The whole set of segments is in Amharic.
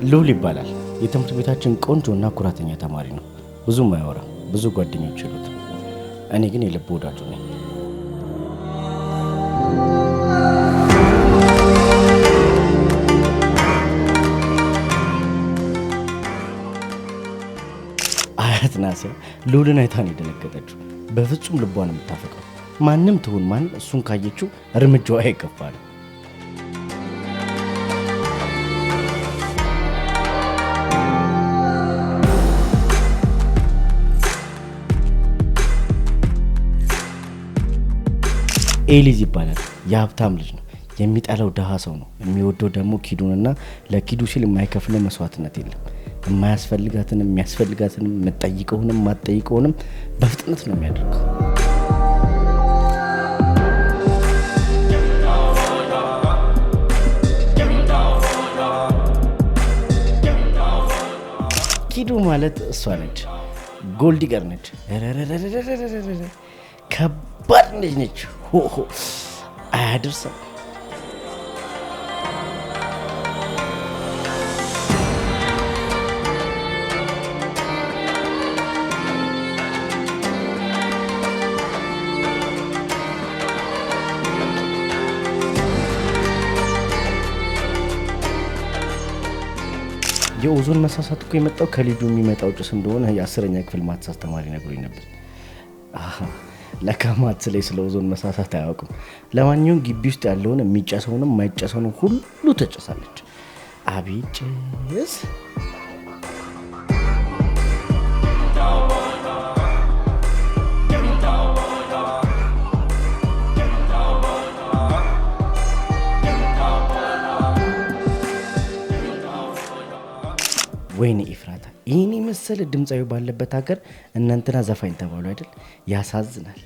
ልዑል ይባላል። የትምህርት ቤታችን ቆንጆና ኩራተኛ ተማሪ ነው። ብዙም አያወራም፣ ብዙ ጓደኞች አሉት። እኔ ግን የልብ ወዳጁ ነኝ። አያት ናሲያ ልዑልን አይታ ነው የደነገጠችው። በፍጹም ልቧን የምታፈቅረው ማንም ትሁን ማን እሱን ካየችው እርምጃዋ ይከፋል። ኤሊዝ ይባላል። የሀብታም ልጅ ነው። የሚጠላው ደሃ ሰው ነው። የሚወደው ደግሞ ኪዱንና ለኪዱ ሲል የማይከፍለው መስዋዕትነት የለም። የማያስፈልጋትንም የሚያስፈልጋትንም የምትጠይቀውንም ማትጠይቀውንም በፍጥነት ነው የሚያደርገው። ኪዱ ማለት እሷ ነች። ጎልዲገር ነች። ከባድ ልጅ ነች። አያደርሰም። የኦዞን መሳሳት እኮ የመጣው ከልጁ የሚመጣው ጭስ እንደሆነ የ10ኛ ክፍል ማትስ አስተማሪ ነግሮኝ ነበር። ለካ ማትስ ላይ ስለ ኦዞን መሳሳት አያውቅም። ለማንኛውም ግቢ ውስጥ ያለውን የሚጨሰውንም የማይጨሰውንም ሁሉ ተጨሳለች። አቤት ጭስ! ወይኔ ኤፍራታ፣ ይህን የመሰለ ድምፃዊ ባለበት ሀገር እናንተና ዘፋኝ ተባሉ አይደል? ያሳዝናል።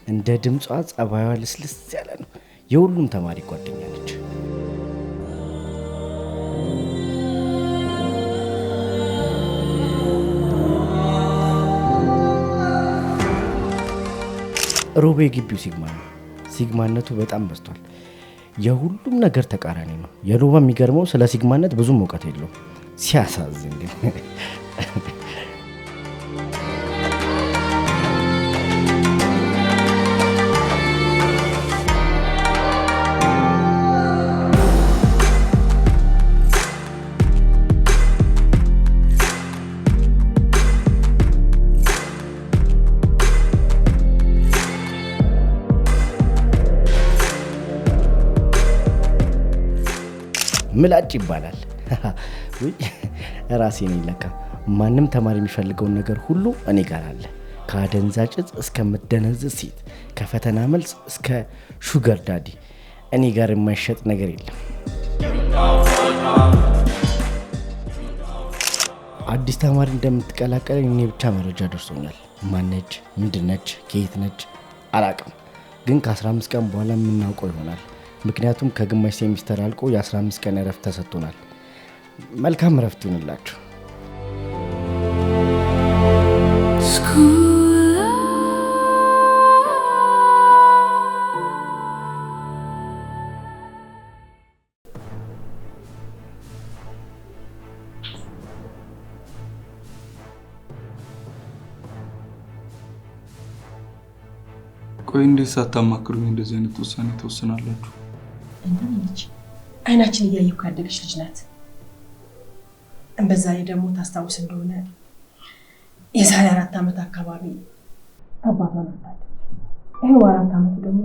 እንደ ድምጿ ጸባዩዋ ልስልስ ያለ ነው። የሁሉም ተማሪ ጓደኛ ነች። ሮቤ ግቢው ሲግማ ነው። ሲግማነቱ በጣም በዝቷል። የሁሉም ነገር ተቃራኒ ነው። የሮባ የሚገርመው ስለ ሲግማነት ብዙም እውቀት የለውም። ሲያሳዝን ግን ምላጭ ይባላል። ራሴ ነኝ ለካ። ማንም ተማሪ የሚፈልገውን ነገር ሁሉ እኔ ጋር አለ። ከአደንዛዥ እጽ እስከምትደነዝዝ ሴት፣ ከፈተና መልስ እስከ ሹገር ዳዲ፣ እኔ ጋር የማይሸጥ ነገር የለም። አዲስ ተማሪ እንደምትቀላቀል እኔ ብቻ መረጃ ደርሶኛል። ማነች? ምንድነች? ከየት ነች? አላቅም። ግን ከ15 ቀን በኋላ የምናውቀው ይሆናል። ምክንያቱም ከግማሽ ሴሚስተር አልቆ የ15 ቀን እረፍት ተሰጥቶናል። መልካም እረፍት ይሁንላችሁ። ቆይ እንዴት ሳታማክሩኝ እንደዚህ አይነት ውሳኔ ትወስናላችሁ? እንደምን ልጅ አይናችን እያየሁ ካደገች ልጅ ናት። በዛ ላይ ደግሞ ታስታውስ እንደሆነ የዛሬ 4 ዓመት አካባቢ አባቷን አጣች። ይሄው 4 ዓመቱ ደግሞ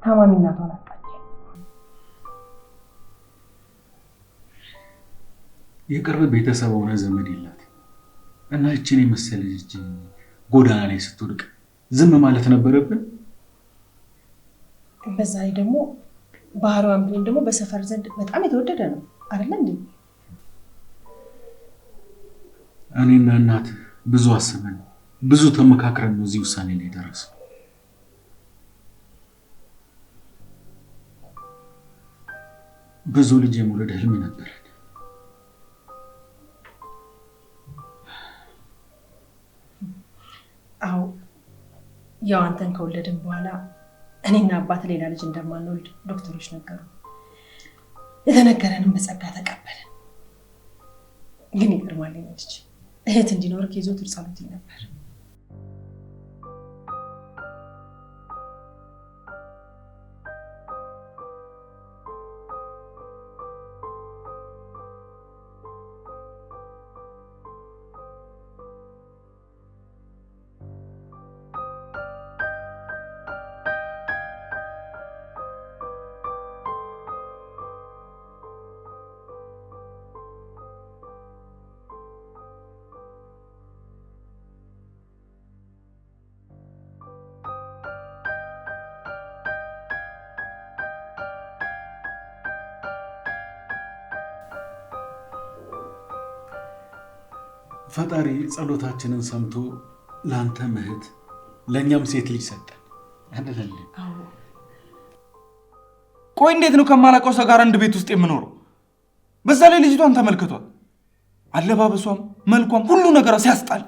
ታማሚ እናቷን አጣች። የቅርብ ቤተሰብ ሆነ ዘመድ የላት እና እቺን የመሰለ ልጅ ጎዳና ላይ ስትወድቅ ዝም ማለት ነበረብን? በዛ ላይ ደግሞ ባህሪዋም ቢሆን ደግሞ በሰፈር ዘንድ በጣም የተወደደ ነው አይደል እንዴ? እኔና እናት ብዙ አስበን ብዙ ተመካክረን ነው እዚህ ውሳኔ ላይ ደረስን። ብዙ ልጅ የመውለድ ህልም ነበረን። አዎ ያው አንተን ከወለድን በኋላ እኔና አባት ሌላ ልጅ እንደማንወልድ ዶክተሮች ነገሩ። የተነገረንም በጸጋ ተቀበልን። ግን ይገርማል ልጅ እህት እንዲኖር ከይዞት ጸሎት ነበር። ፈጣሪ ጸሎታችንን ሰምቶ ላንተ እህት ለኛም ሴት ልጅ ሰጠን አይደል? አዎ። ቆይ እንዴት ነው ከማላውቀው ሰው ጋር አንድ ቤት ውስጥ የምኖረው? በዛ ላይ ልጅቷን ተመልክቷል። አለባበሷም መልኳም ሁሉ ነገሯ ሲያስጣል።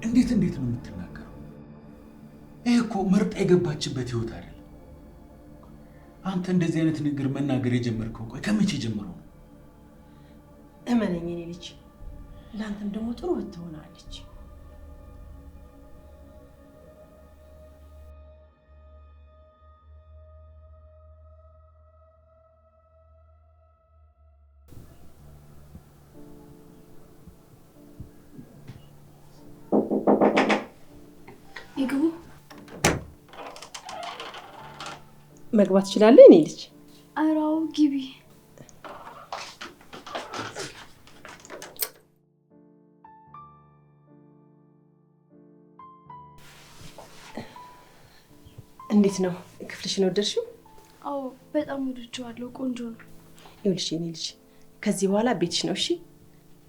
እንዴት ነው የምትናገረው? ይሄ እኮ መርጣ የገባችበት ህይወት አይደለም። አንተ እንደዚህ አይነት ንግግር መናገር የጀመርከው ቆይ ከመቼ ጀምሮ ነው? እመነኝ የኔ ልጅ፣ ለአንተም ደግሞ ጥሩ ትሆናለች። ይግቡ። መግባት ትችላለህ የኔ ልጅ? አራው ግቢ። እንዴት ነው ክፍልሽን ወደድሽው? አዎ በጣም ወድጄዋለሁ። ቆንጆ ነው። ይኸውልሽ የኔ ልጅ ከዚህ በኋላ ቤትሽ ነው እሺ?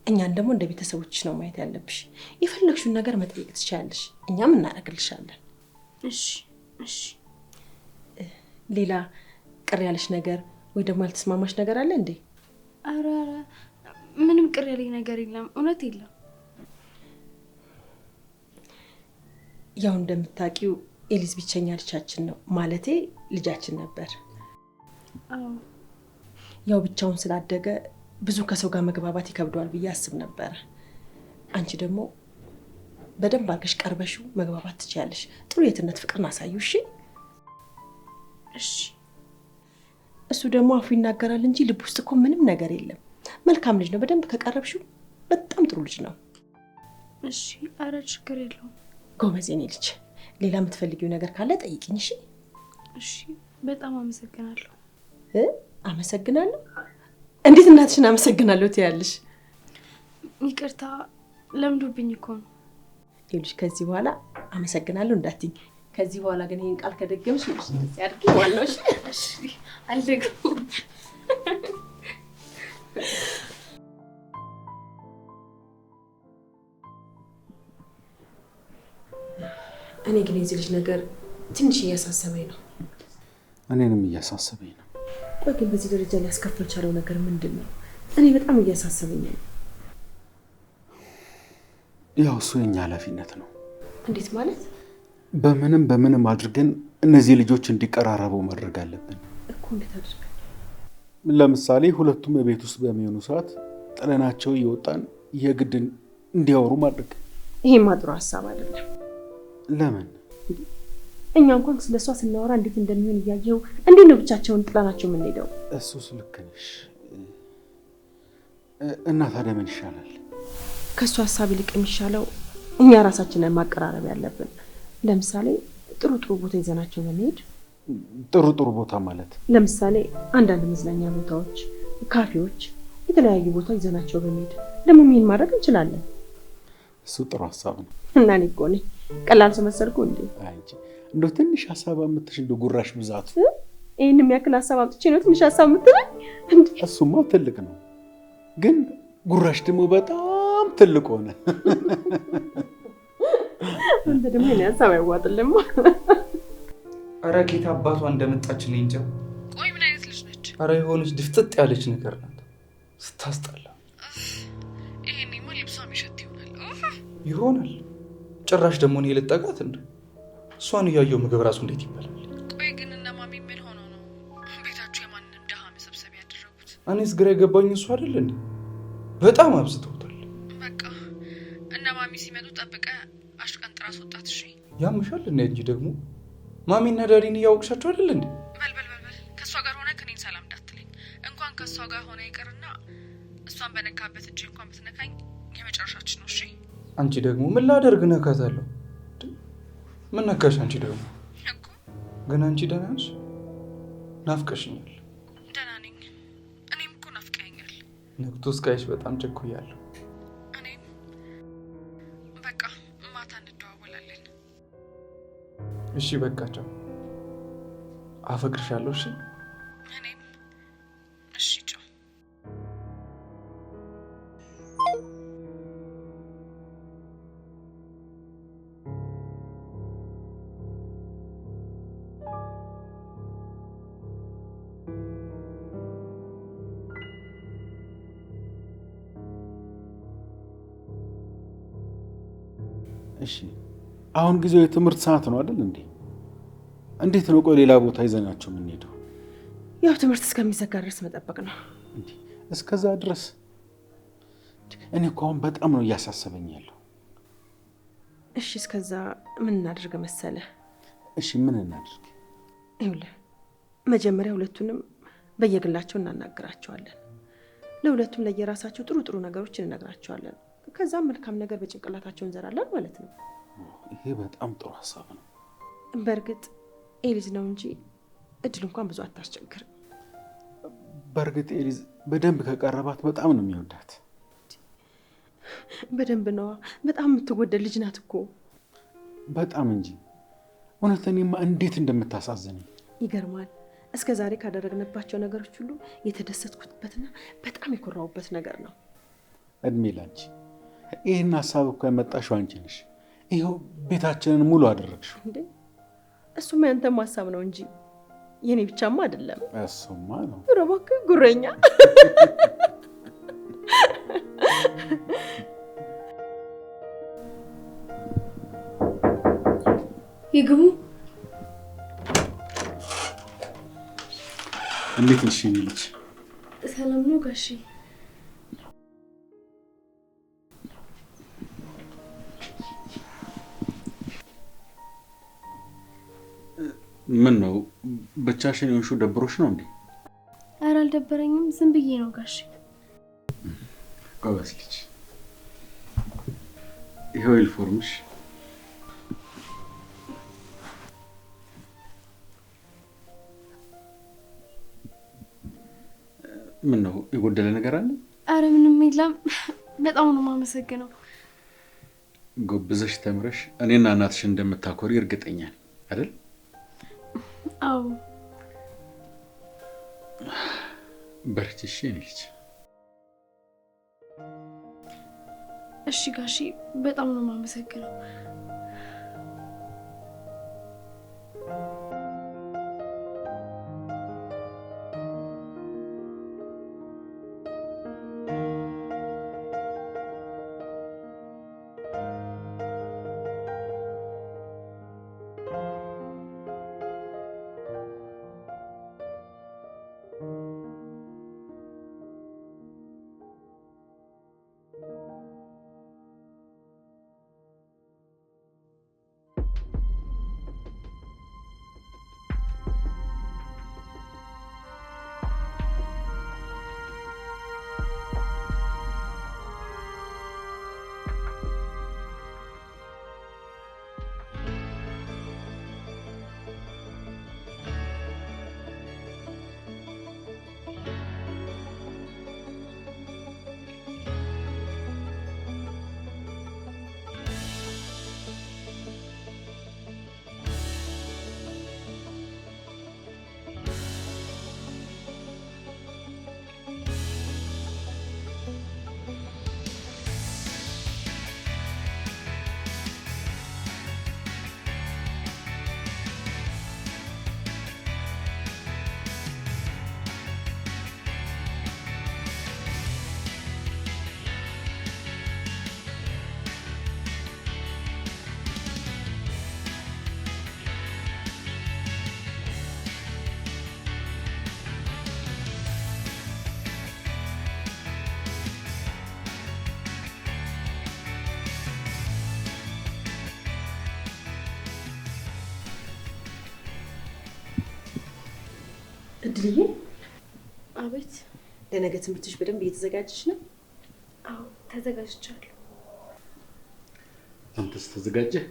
እኛን ደግሞ እንደ ቤተሰቦችሽ ነው ማየት ያለብሽ። የፈለግሽውን ነገር መጠየቅ ትችያለሽ፣ እኛም እናደርግልሻለን። እሺ እሺ። ሌላ ቅር ያለሽ ነገር ወይ ደግሞ ያልተስማማሽ ነገር አለ እንዴ? ኧረ ምንም ቅር ያለኝ ነገር የለም፣ እውነት የለም። ያው እንደምታውቂው ኤሊዝ ብቸኛ ልጃችን ነው፣ ማለቴ ልጃችን ነበር። አዎ። ያው ብቻውን ስላደገ ብዙ ከሰው ጋር መግባባት ይከብደዋል ብዬ አስብ ነበር። አንቺ ደግሞ በደንብ አድርገሽ ቀርበሽው መግባባት ትችያለሽ። ጥሩ የትነት ፍቅርን አሳዩ እሺ? እሺ። እሱ ደግሞ አፉ ይናገራል እንጂ ልብ ውስጥ እኮ ምንም ነገር የለም። መልካም ልጅ ነው። በደንብ ከቀረብሽው በጣም ጥሩ ልጅ ነው። እሺ። ኧረ ችግር የለውም። ጎበዝ የኔ ልጅ። ሌላ የምትፈልጊው ነገር ካለ ጠይቂኝ እሺ? እሺ። በጣም አመሰግናለሁ። አመሰግናለሁ? እንዴት እናትሽን አመሰግናለሁ ትያለሽ? ይቅርታ ለምዶብኝ እኮ ነው። ይኸውልሽ ከዚህ በኋላ አመሰግናለሁ እንዳትይኝ። ከዚህ በኋላ ግን ይሄን ቃል ከደገምሽ ያድርጊ ዋናው እሺ? እሺ። አልደግመውም። እኔ ግን የዚህ ልጅ ነገር ትንሽ እያሳሰበኝ ነው። እኔንም እያሳሰበኝ ነው። ቆይ ግን በዚህ ደረጃ ሊያስከፍል ቻለው ነገር ምንድን ነው? እኔ በጣም እያሳሰበኝ ነው። ያው እሱ የኛ ኃላፊነት ነው። እንዴት ማለት? በምንም አድርገን እነዚህ ልጆች እንዲቀራረቡ ማድረግ አለብን እኮ። እንዴት አድርገን? ለምሳሌ ሁለቱም በቤት ውስጥ በሚሆኑ ሰዓት ጥለናቸው እየወጣን የግድ እንዲያወሩ ማድረግ። ይሄማ ጥሩ ሀሳብ አይደለም። ለምን? እኛ እንኳን ስለሷ ስናወራ እንዴት እንደሚሆን እያየው እንዴት ነው ብቻቸውን ጥላናቸው የምንሄደው? እሱስ ልክ ነሽ። እና ታዲያ ምን ይሻላል? ከሱ ሀሳብ ይልቅ የሚሻለው እኛ ራሳችንን ማቀራረብ ያለብን። ለምሳሌ ጥሩ ቦታ ይዘናቸው ብንሄድ። ጥሩ ቦታ ማለት? ለምሳሌ አንዳንድ መዝናኛ ቦታዎች፣ ካፌዎች የተለያዩ ቦታ ይዘናቸው በመሄድ ደግሞ ምን ማድረግ እንችላለን? እሱ ጥሩ ሀሳብ ነው። እና እኔ እኮ ነኝ ቀላል ሰው መሰልኩ እንዴ? አንቺ እንደው ትንሽ ሀሳብ አምጥተሽ እንደው ጉራሽ ብዛቱ ይሄን የሚያክል ሀሳብ አምጥቼ ነው ትንሽ ሀሳብ የምትለኝ? እሱማ ትልቅ ነው፣ ግን ጉራሽ ደግሞ በጣም ትልቅ ሆነ። አንተ ደግሞ እኔ ሀሳብ አይዋጥልም። ኧረ ጌታ አባቷ እንደመጣች እኔ እንጃ። ቆይ ምን አይነት ልጅ ነች? ኧረ የሆነች ድፍጥጥ ያለች ነገር ናት፣ ስታስጠላ። ይሄኔማ ልብሷ የሚሸት ይሆናል። ጭራሽ ደግሞ እኔ ልጠጋት እንደ እሷን እያየው ምግብ ራሱ እንዴት ይበላል? ቆይ ግን እነ ማሚ ምን ሆነው ነው ቤታችሁ የማንንም ድሃ መሰብሰቢያ ያደረጉት? እኔስ ግራ የገባኝ እሱ አይደል እንዴ? በጣም አብዝተውታል። በቃ እነ ማሚ ሲመጡ ጠብቀ አሽቀንጥራ አስወጣት። እሺ ያምሻል እንዴ? እንጂ ደግሞ ማሚና ዳዲን እያወቅሻቸው አይደል እንዴ? በልበልበልበል ከእሷ ጋር ሆነ ከኔን ሰላም እንዳትለኝ። እንኳን ከእሷ ጋር ሆነ ይቅርና እሷን በነካበት እጅ እንኳን ብትነካኝ የመጨረሻችን ነው። እሺ አንቺ ደግሞ ምን ላደርግ ነካታለሁ? ምን ነካሽ አንቺ ደግሞ? እኮ ግን አንቺ ደህና ነሽ? ናፍቀሽኛል። ደህና ነኝ። እኔም እኮ ናፍቀኸኛል። ነግቶ እስካይሽ በጣም ቸኩያለሁ። እኔም በቃ ማታ እንደዋወላለን። እሺ በቃ ቻው። አፈቅርሻለሁ። እሺ እኔም እሺ ቻው። እሺ አሁን ጊዜው የትምህርት ሰዓት ነው አይደል እንዴ? እንዴት ነው ቆይ ሌላ ቦታ ይዘናቸው የምንሄደው? ያው ትምህርት እስከሚዘጋ ድረስ መጠበቅ ነው። እንዴ እስከዛ ድረስ እኔ እኮ አሁን በጣም ነው እያሳሰበኝ ያለው። እሺ እስከዛ ምን እናድርግ መሰለ? እሺ ምን እናድርግ? ይኸውልህ መጀመሪያ ሁለቱንም በየግላቸው እናናግራቸዋለን። ለሁለቱም ለየራሳቸው ጥሩ ጥሩ ነገሮችን እንነግራቸዋለን። ከዛም መልካም ነገር በጭንቅላታቸው እንዘራለን ማለት ነው። ይሄ በጣም ጥሩ ሀሳብ ነው። በእርግጥ ኤሊዝ ነው እንጂ እድል እንኳን ብዙ አታስቸግርም። በእርግጥ ኤሊዝ በደንብ ከቀረባት በጣም ነው የሚወዳት። በደንብ ነዋ። በጣም የምትወደድ ልጅ ናት እኮ። በጣም እንጂ እውነት እኔማ እንዴት እንደምታሳዝነኝ። ይገርማል። እስከ ዛሬ ካደረግንባቸው ነገሮች ሁሉ የተደሰትኩበትና በጣም የኮራሁበት ነገር ነው። እድሜ ላንቺ። ይህን ሀሳብ እኮ ያመጣሽው አንቺ ነሽ። ይኸው ቤታችንን ሙሉ አደረግሽው። እንዴ እሱማ ያንተም ሀሳብ ነው እንጂ የኔ ብቻማ አይደለም። እሱማ ነው። ኧረ እባክህ ጉረኛ። ይግቡ። እንዴት ነሽ የኔ ልጅ? ሰላም ነው ጋሺ? ምን ነው ብቻሽን የሆንሽው? ደብሮሽ ነው እንዴ? ኧረ አልደበረኝም፣ ዝም ብዬ ነው ጋሺ። ጎበዝ ልጅ። ይኸው ዩኒፎርምሽ። ምን ነው የጎደለ ነገር አለ? ኧረ ምንም የለም። በጣም ነው የማመሰግነው። ጎብዘሽ ተምረሽ እኔና እናትሽ እንደምታኮሪ እርግጠኛ ነኝ አይደል? አዎ። በርቺ እሺ የኔ ልጅ። እሺ ጋሺ፣ በጣም ነው የማመሰግነው። እድልዬ። አቤት። ለነገ ትምህርትሽ በደንብ እየተዘጋጀሽ ነው? አዎ ተዘጋጅቻለሁ። አንተስ ተዘጋጀህ?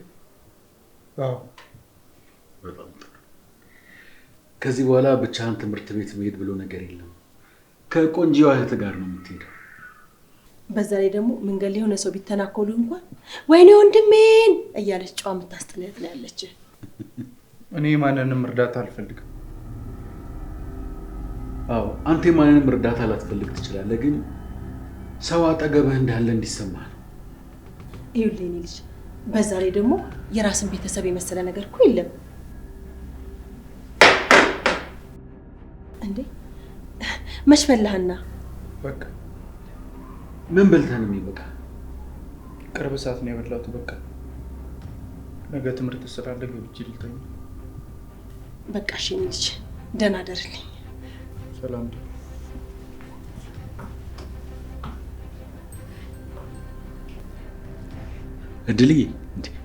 አዎ። በጣም ጥሩ። ከዚህ በኋላ ብቻህን ትምህርት ቤት መሄድ ብሎ ነገር የለም። ከቆንጂዋ እህት ጋር ነው የምትሄደው። በዛ ላይ ደግሞ መንገድ ላይ የሆነ ሰው ቢተናኮሉ እንኳን ወይኔ ወንድሜን እያለች ጨዋ የምታስጥለት ነው ያለች። እኔ ማንንም እርዳታ አልፈልግም። አዎ አንተ ማንንም እርዳታ ላትፈልግ ትችላለህ፣ ግን ሰው አጠገብህ እንዳለ እንዲሰማህ ነው። ይኸውልህ የኔ ልጅ፣ በዛ ላይ ደግሞ የራስን ቤተሰብ የመሰለ ነገር እኮ የለም እንዴ። መች በላህና? በቃ ምን በልተህ ነው የሚበቃ? ቅርብ ሰዓት ነው የበላሁት። በቃ ነገ ትምህርት ስላለ ገብቼ ልተኛ። በቃ እሺ የኔ ልጅ፣ ደህና ደርልኝ። ሰላም። እድልዬ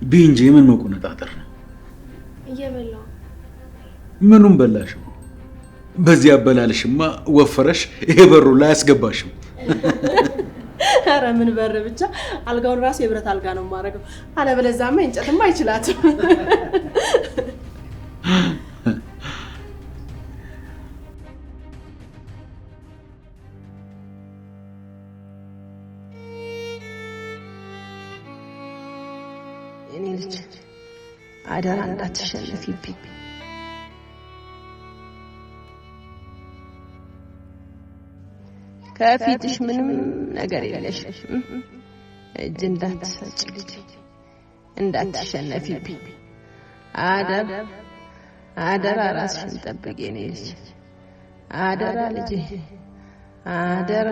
ብይ እንጂ የምን መቆነጣጠር ነው? እየበላሁ። ምኑን በላሽው? በዚህ አበላልሽማ ወፈረሽ። ይሄ በሩ ላይ አያስገባሽም። ኧረ ምን በር ብቻ፣ አልጋውን ራሱ የብረት አልጋ ነው የማደርገው። አለበለዚያማ እንጨትማ አይችላትም። እኔ ልጅ አደራ እንዳትሸነፊብኝ። ከፊትሽ ምንም ነገር የለሽም። እጅ እንዳትሰጭ ልጅ፣ እንዳትሸነፊብኝ። አደራ ራስሽን ጠብቂ የኔ ልጅ። አደራ ልጄ፣ አደራ።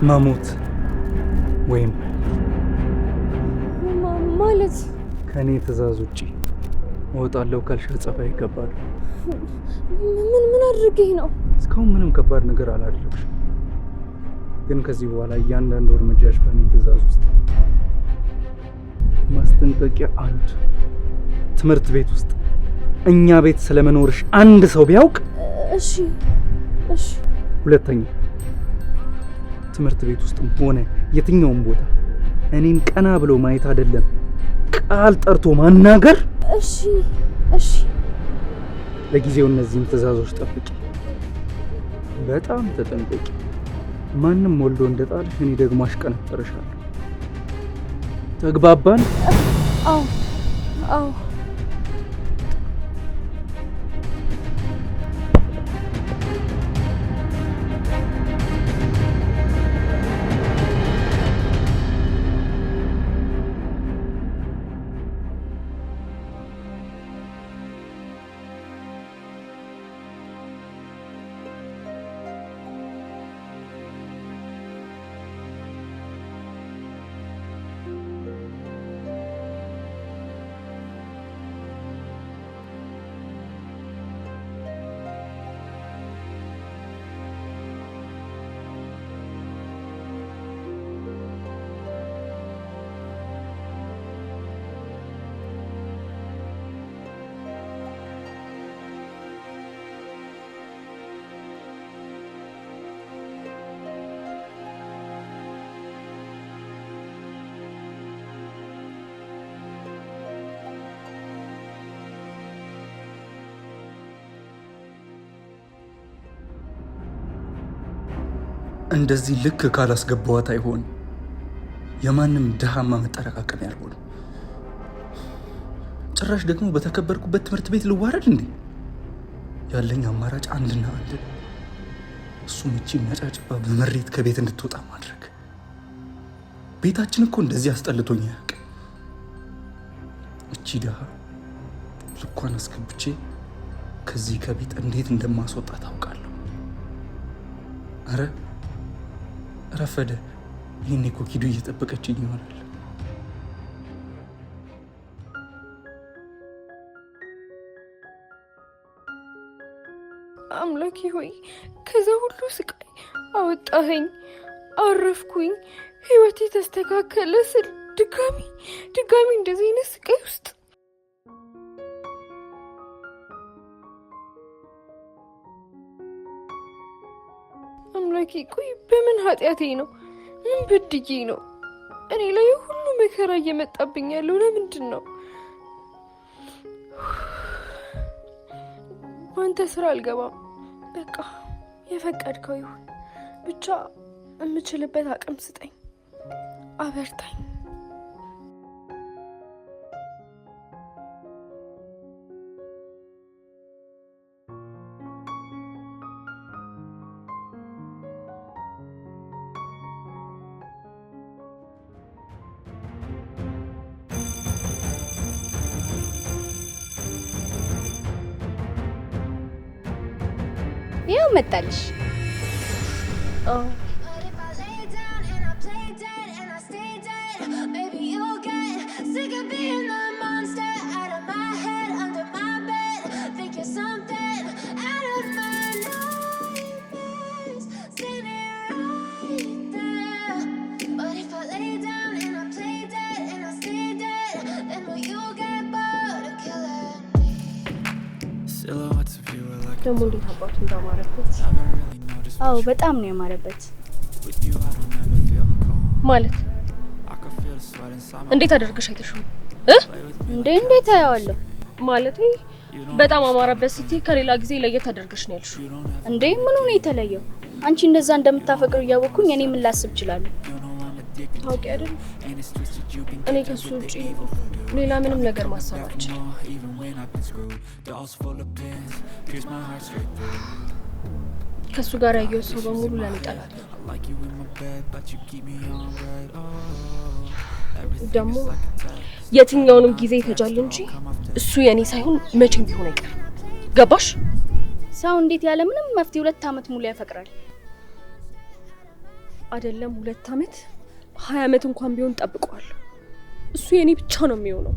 መሞት ወይም ማለት ከኔ ትዕዛዝ ውጪ እወጣለሁ ካልሽ አጸፋ ይገባል። ምን አድርጌህ ነው? እስካሁን ምንም ከባድ ነገር አላደረግሽም፣ ግን ከዚህ በኋላ እያንዳንዱ እርምጃሽ በእኔ ትዕዛዝ ውስጥ። ማስጠንቀቂያ አንድ፣ ትምህርት ቤት ውስጥ እኛ ቤት ስለመኖርሽ አንድ ሰው ቢያውቅ። እሺ። ሁለተኛ፣ ትምህርት ቤት ውስጥ ሆነ የትኛውም ቦታ እኔን ቀና ብሎ ማየት አይደለም ቃል ጠርቶ ማናገር። እሺ። ለጊዜው እነዚህን ትዕዛዞች ጠብቂ፣ በጣም ተጠንቀቂ። ማንም ወልዶ እንደጣልሽ እኔ ደግሞ አሽቀነጥርሻለሁ። ተግባባን? አዎ። እንደዚህ ልክ ካላስገባዋት አይሆን የማንም ድሃማ መጠረቃቀም ያልሆነ ጭራሽ ደግሞ በተከበርኩበት ትምህርት ቤት ልዋረድ እንዴ? ያለኝ አማራጭ አንድና አንድ እሱም እቺ መጫጭባ በመሬት ከቤት እንድትወጣ ማድረግ። ቤታችን እኮ እንደዚህ አስጠልቶኝ ያውቅ። እቺ ድሃ ልኳን አስገብቼ ከዚህ ከቤት እንዴት እንደማስወጣ ታውቃለሁ። አረ ረፈደ። ይህኔ እኮ ኪዱ እየጠበቀችኝ ይሆናል። አምላኬ ሆይ ከዛ ሁሉ ስቃይ አወጣኸኝ፣ አረፍኩኝ፣ ህይወቴ ተስተካከለ ስል ድጋሚ እንደዚህ አይነት ስቃይ ውስጥ አምላኬ ቆይ በምን ኃጢአቴ ነው? ምን በድዬ ነው እኔ ላይ ሁሉ መከራ እየመጣብኝ ያለው? ለምንድን ነው? አንተ ስራ አልገባም። በቃ የፈቀድከው ይሁን። ብቻ የምችልበት አቅም ስጠኝ፣ አበርታኝ። ያው መጣልሽ። ደግሞ እንዴት አባቱ እንዳማረበት። አዎ በጣም ነው ያማረበት። ማለት እንዴት አደርገሽ አይተሽው? እንዴት አያዋለሁ ማለት በጣም አማረበት ስትይ ከሌላ ጊዜ ለየት አደርገሽ ነው ያልሽው። እንዴ ምን ሆነ የተለየው? አንቺ እንደዛ እንደምታፈቅሩ እያወቅኩኝ እኔ ምን ላስብ እችላለሁ? ታውቂ አይደል እኔ ከሱ ውጪ ሌላ ምንም ነገር ማሰብ አልችልም። ከሱ ጋር ያየው ሰው በሙሉ ለኔ ጠላት ነው። ደግሞ የትኛውንም ጊዜ ይፈጃል እንጂ እሱ የኔ ሳይሆን መቼም ቢሆን አይቀርም። ገባሽ? ሰው እንዴት ያለ ምንም መፍትሄ 2 አመት ሙሉ ያፈቅራል? አይደለም 2 አመት 20 አመት እንኳን ቢሆን ጠብቀዋለሁ። እሱ የኔ ብቻ ነው የሚሆነው።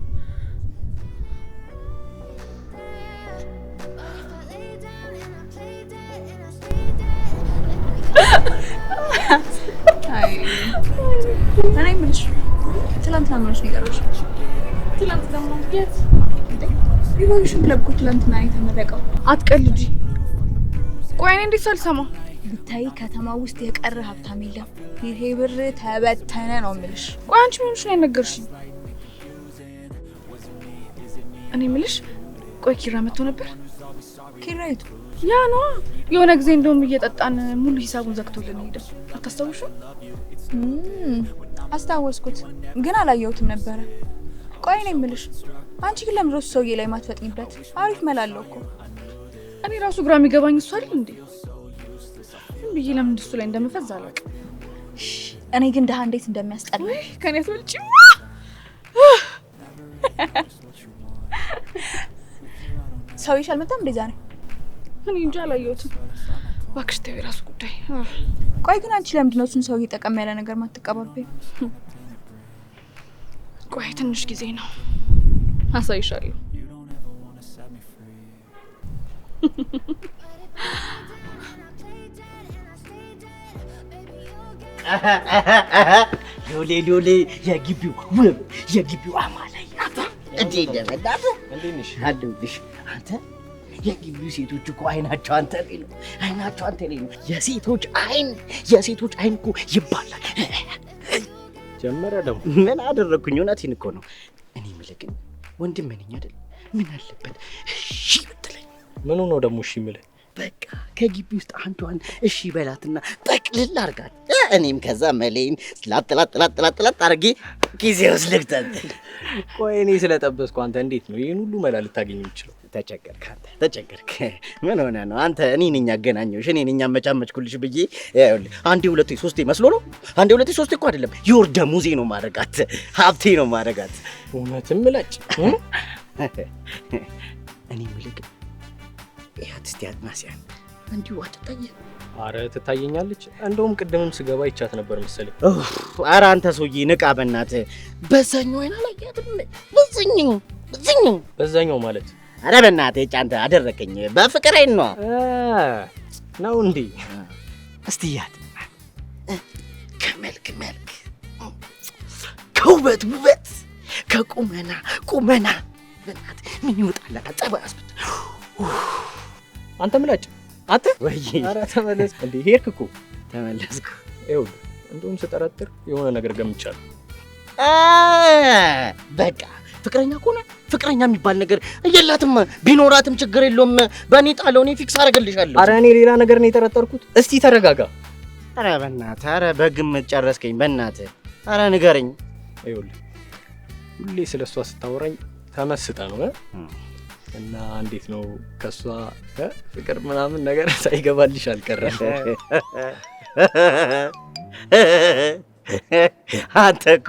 እኔ ምንሽ ትላንትና ምንሽ ነገሮች ትላንት ደግሞ የት ሪቮሉሽን ክለብ እኮ ትላንትና የተመረቀው። አትቀልጂ። ቆይ እኔ እንዴት ሳልሰማ ብታይ ከተማ ውስጥ የቀረ ሀብታም የለም። ይሄ ብር ተበተነ ነው የምልሽ። ቆይ አንቺ ምንሽ ነው ያነገርሽኝ? እኔ የምልሽ ቆይ ኪራ መጥቶ ነበር? ኪራይቱ ያ ነው የሆነ ጊዜ እንደውም እየጠጣን ሙሉ ሂሳቡን ዘግቶልን ሄደ። አታስታውሽም? አስታወስኩት ግን አላየሁትም ነበረ። ቆይ እኔ የምልሽ አንቺ ግን ለምን ሮስ ሰውዬ ላይ ማትፈጥኝበት? አሪፍ መላለው እኮ። እኔ ራሱ ግራ የሚገባኝ እሱ አይደል እንዴ? ብዬ ለምን እሱ ላይ እንደምፈዝ አላውቅም። እኔ ግን ደሃ እንዴት እንደሚያስጠላ ከኔ አትበልጪ። ሰውዬሽ አልመጣም እንዴ ዛሬ? እኔ እንጃ አላየሁትም። እባክሽ ተይው የራሱ ጉዳይ። ቆይ ግን አንቺ ለምንድን ነው እሱን ሰውዬ ጠቀም ያለ ነገር ማትቀባበይ? ቆይ ትንሽ ጊዜ ነው አሳይሻለሁ። ሎሌ የግቢው ውብ የግቢው አማላይ ናታ። እንዴ እንደመዳት እንዴንሽ አለሁልሽ። አንተ የግቢው ሴቶች እኮ አይናቸው አንተ ላይ ነው፣ አይናቸው አንተ ላይ ነው። የሴቶች አይን እኮ ይባላል። ጀመረ ደግሞ ምን አደረኩኝ? እውነቴን እኮ ነው። እኔ የምልህ ግን ወንድም ነኝ አይደል? ምን አለበት እሺ ብትለኝ? ምኑ ነው ደግሞ እሺ የምልህ? በቃ ከግቢ ውስጥ አንዷን እሺ በላትና ጠቅልል አርጋት። እኔም ከዛ መሌን ላጥላጥላጥላጥላጥ አርጌ ጊዜ ውስጥ ልክተት። ቆይ እኔ ስለጠበስኩ አንተ እንዴት ነው ይሄን ሁሉ መላ ልታገኝ የምትችለው? ተቸገርክ አንተ ተቸገርክ። ምን ሆነ ነው አንተ? እኔ ነኝ ያገናኘሁሽ፣ እኔ ነኝ አመቻመችኩልሽ ብዬ። ይኸውልህ አንዴ ሁለቴ ሶስቴ መስሎ ነው። አንዴ ሁለቴ ሶስቴ እኮ አይደለም፣ የወር ደመወዜ ነው ማረጋት፣ ሀብቴ ነው ማረጋት። እውነትም ምላጭ እኔ ምልክ ያት እስቲ አጥናሲያን እንዲሁ አትታየ። አረ ትታየኛለች። እንደውም ቅድምም ስገባ ይቻት ነበር መሰለኝ። አረ አንተ ሰውዬ ንቃ በእናትህ። በዛኛው አይና ላይ ያትም በዛኛው ማለት አረ በእናትህ ጫንተ አደረከኝ። በፍቅር አይን ነው እንዴ? እስቲ ያት ከመልክ መልክ፣ ከውበት ውበት፣ ከቁመና ቁመና በእናትህ ምን ይወጣላት? ጸባይ አስብት። አንተ ምላጭ አንተ ወይ አረ ተመለስ እንዴ! ሄድክ እኮ። ተመለስኩ። ይኸውልህ እንደውም ስጠረጥር የሆነ ነገር ገምቻለሁ። በቃ ፍቅረኛ ከሆነ ፍቅረኛ የሚባል ነገር የላትም። ቢኖራትም ችግር የለውም። በእኔ ጣለው፣ እኔ ፊክስ አደርግልሻለሁ። አረ እኔ ሌላ ነገር ነው የጠረጠርኩት። እስቲ ተረጋጋ። አረ በእናትህ፣ አረ በግምት ጨረስከኝ። በእናትህ አረ ንገረኝ። ይኸውልህ ሁሌ ስለሷ ስታወራኝ ተመስጠ ነው እና እንዴት ነው ከሷ ፍቅር ምናምን ነገር ሳይገባልሽ አልቀረም? አንተ እኮ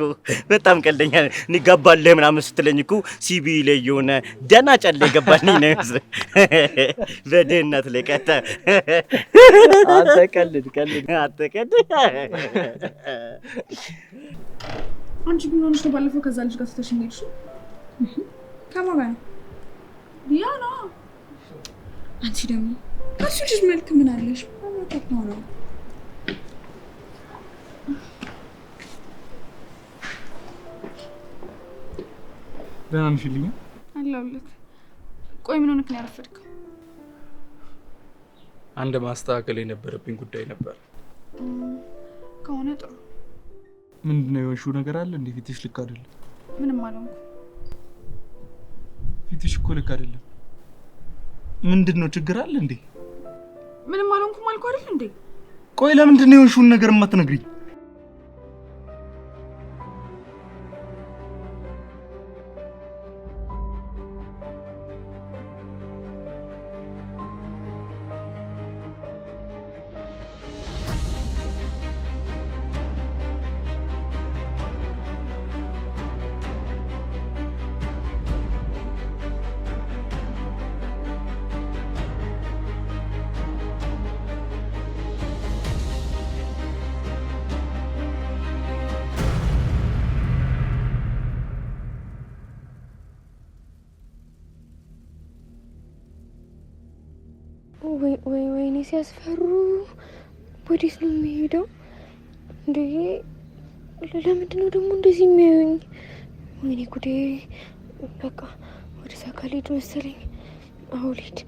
በጣም ቀልደኛ ነህ። እኔ ገባልህ ምናምን ስትለኝ እኮ ሲቢ ላይ የሆነ ደህና ጨሌ ገባልኝ ነው ይመስል በድህነት ላይ ቀጣ። አንተ ቀልድ አንቺ ግን ሆነሽ ነው ባለፈው ከዛ ልጅ ጋር ስትተሽኝ ሄድሽ? ከማን ጋር ነው? ያ ነው። አንቺ ደግሞ ከሱ ልጅ መልክ ምን አለሽ? በማጣት ነው። ደህና ነሽ ልኝ? አለሁልህ። ቆይ ምን ሆነህ ነው ያረፈድከው? አንድ ማስተካከል የነበረብኝ ጉዳይ ነበር። ከሆነ ጥሩ። ምንድነው የሆንሽው ነገር አለ እንዴ? ፊትሽ ልክ አይደለም። ምንም አልሆንኩም። ፊትሽ እኮ ልክ አይደለም። ምንድነው ችግር አለ እንዴ? ምንም አልሆንኩም አልኩ አይደል እንዴ? ቆይ ለምንድን ነው የሆንሽውን ነገር የማትነግሪኝ? ወይኔ ሲያስፈሩ። ወዴት ነው የሚሄደው እንዴ? ለምንድን ነው ደግሞ እንደዚህ የሚያዩኝ? ወይኔ ጉዴ! በቃ ወደዛ ካልሄድ መሰለኝ። አዎ ልሂድ።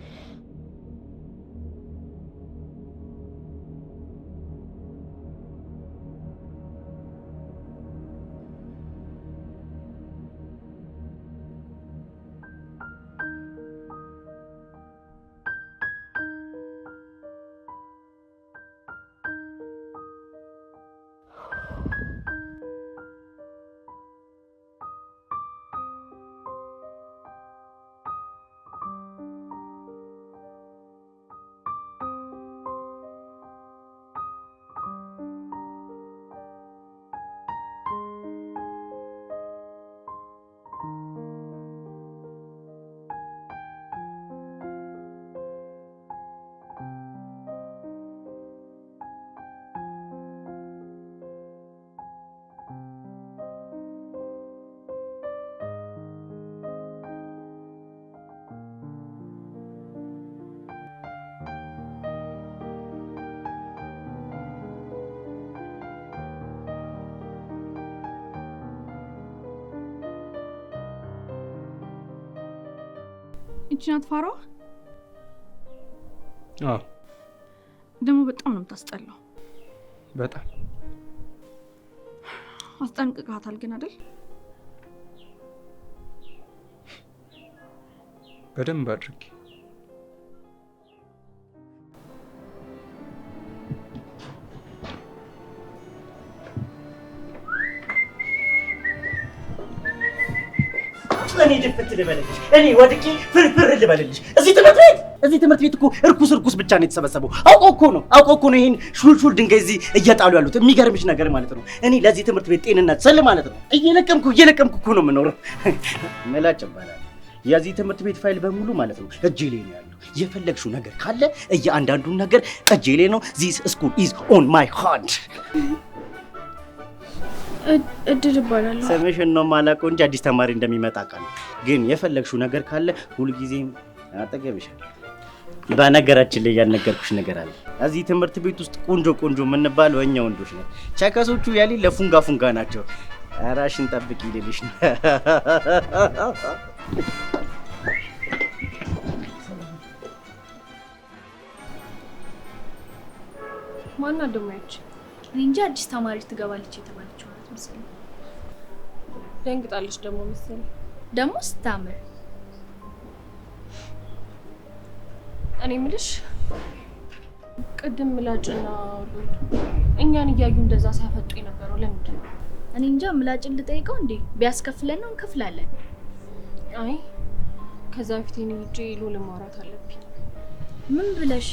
እቺ ናት ፋሯ? አዎ። ደግሞ በጣም ነው የምታስጠላው። በጣም አስጠንቅቃታል ግን አይደል? በደንብ አድርጌ። እኔ ድፍት ልበልልሽ፣ እኔ ወድቄ ፍርፍር ልበልልሽ። እዚህ ትምህርት ቤት እኮ እርኩስ ብቻ ነው የተሰበሰበው። አውቀው እኮ ነው ይሄን ሹልሹል ድንጋይ እዚህ እየጣሉ ያሉት። የሚገርምሽ ነገር ማለት ነው እኔ ለዚህ ትምህርት ቤት ጤንነት ስል ማለት ነው እየለቀምኩ እኮ ነው የምኖረው። መላጭ ይባላል። የዚህ ትምህርት ቤት ፋይል በሙሉ ማለት ነው እጄ ላይ ነው ያለው። የፈለግሽው ነገር ካለ እያንዳንዱን ነገር እጄ ላይ ነው። ዚስ ስኩል ኢዝ ኦን ማይ ሃንድ። እድል ይባላል። ስምሽን ነው የማላውቀው እንጂ አዲስ ተማሪ እንደሚመጣ ቃል ግን የፈለግሽው ነገር ካለ ሁልጊዜም አጠገብሻለሁ። በነገራችን ላይ ያልነገርኩሽ ነገር አለ። እዚህ ትምህርት ቤት ውስጥ ቆንጆ የምንባለው እኛ ወንዶች ነን። ቸከሶቹ ያሊ ለፉንጋ ናቸው። ራሽን ጠብቂ ልልሽ ነው። ማን አደማች? እኔ እንጂ አዲስ ተማሪ ትገባለች የተባለችው ማለት መሰለኝ። ደንግጣለች ደግሞ መሰለኝ። ደግሞ ስታምር። እኔ ምልሽ ቅድም ምላጭና እኛን እያዩ እንደዛ ሲያፈጡ የነበረው ለምንድን ነው? እኔ እንጃ። ምላጭን ልጠይቀው እንዴ? ቢያስከፍለን ነው እንከፍላለን። አይ ከዛ በፊት እኔ ሂጄ ሉል ማውራት አለብኝ። ምን ብለሽ?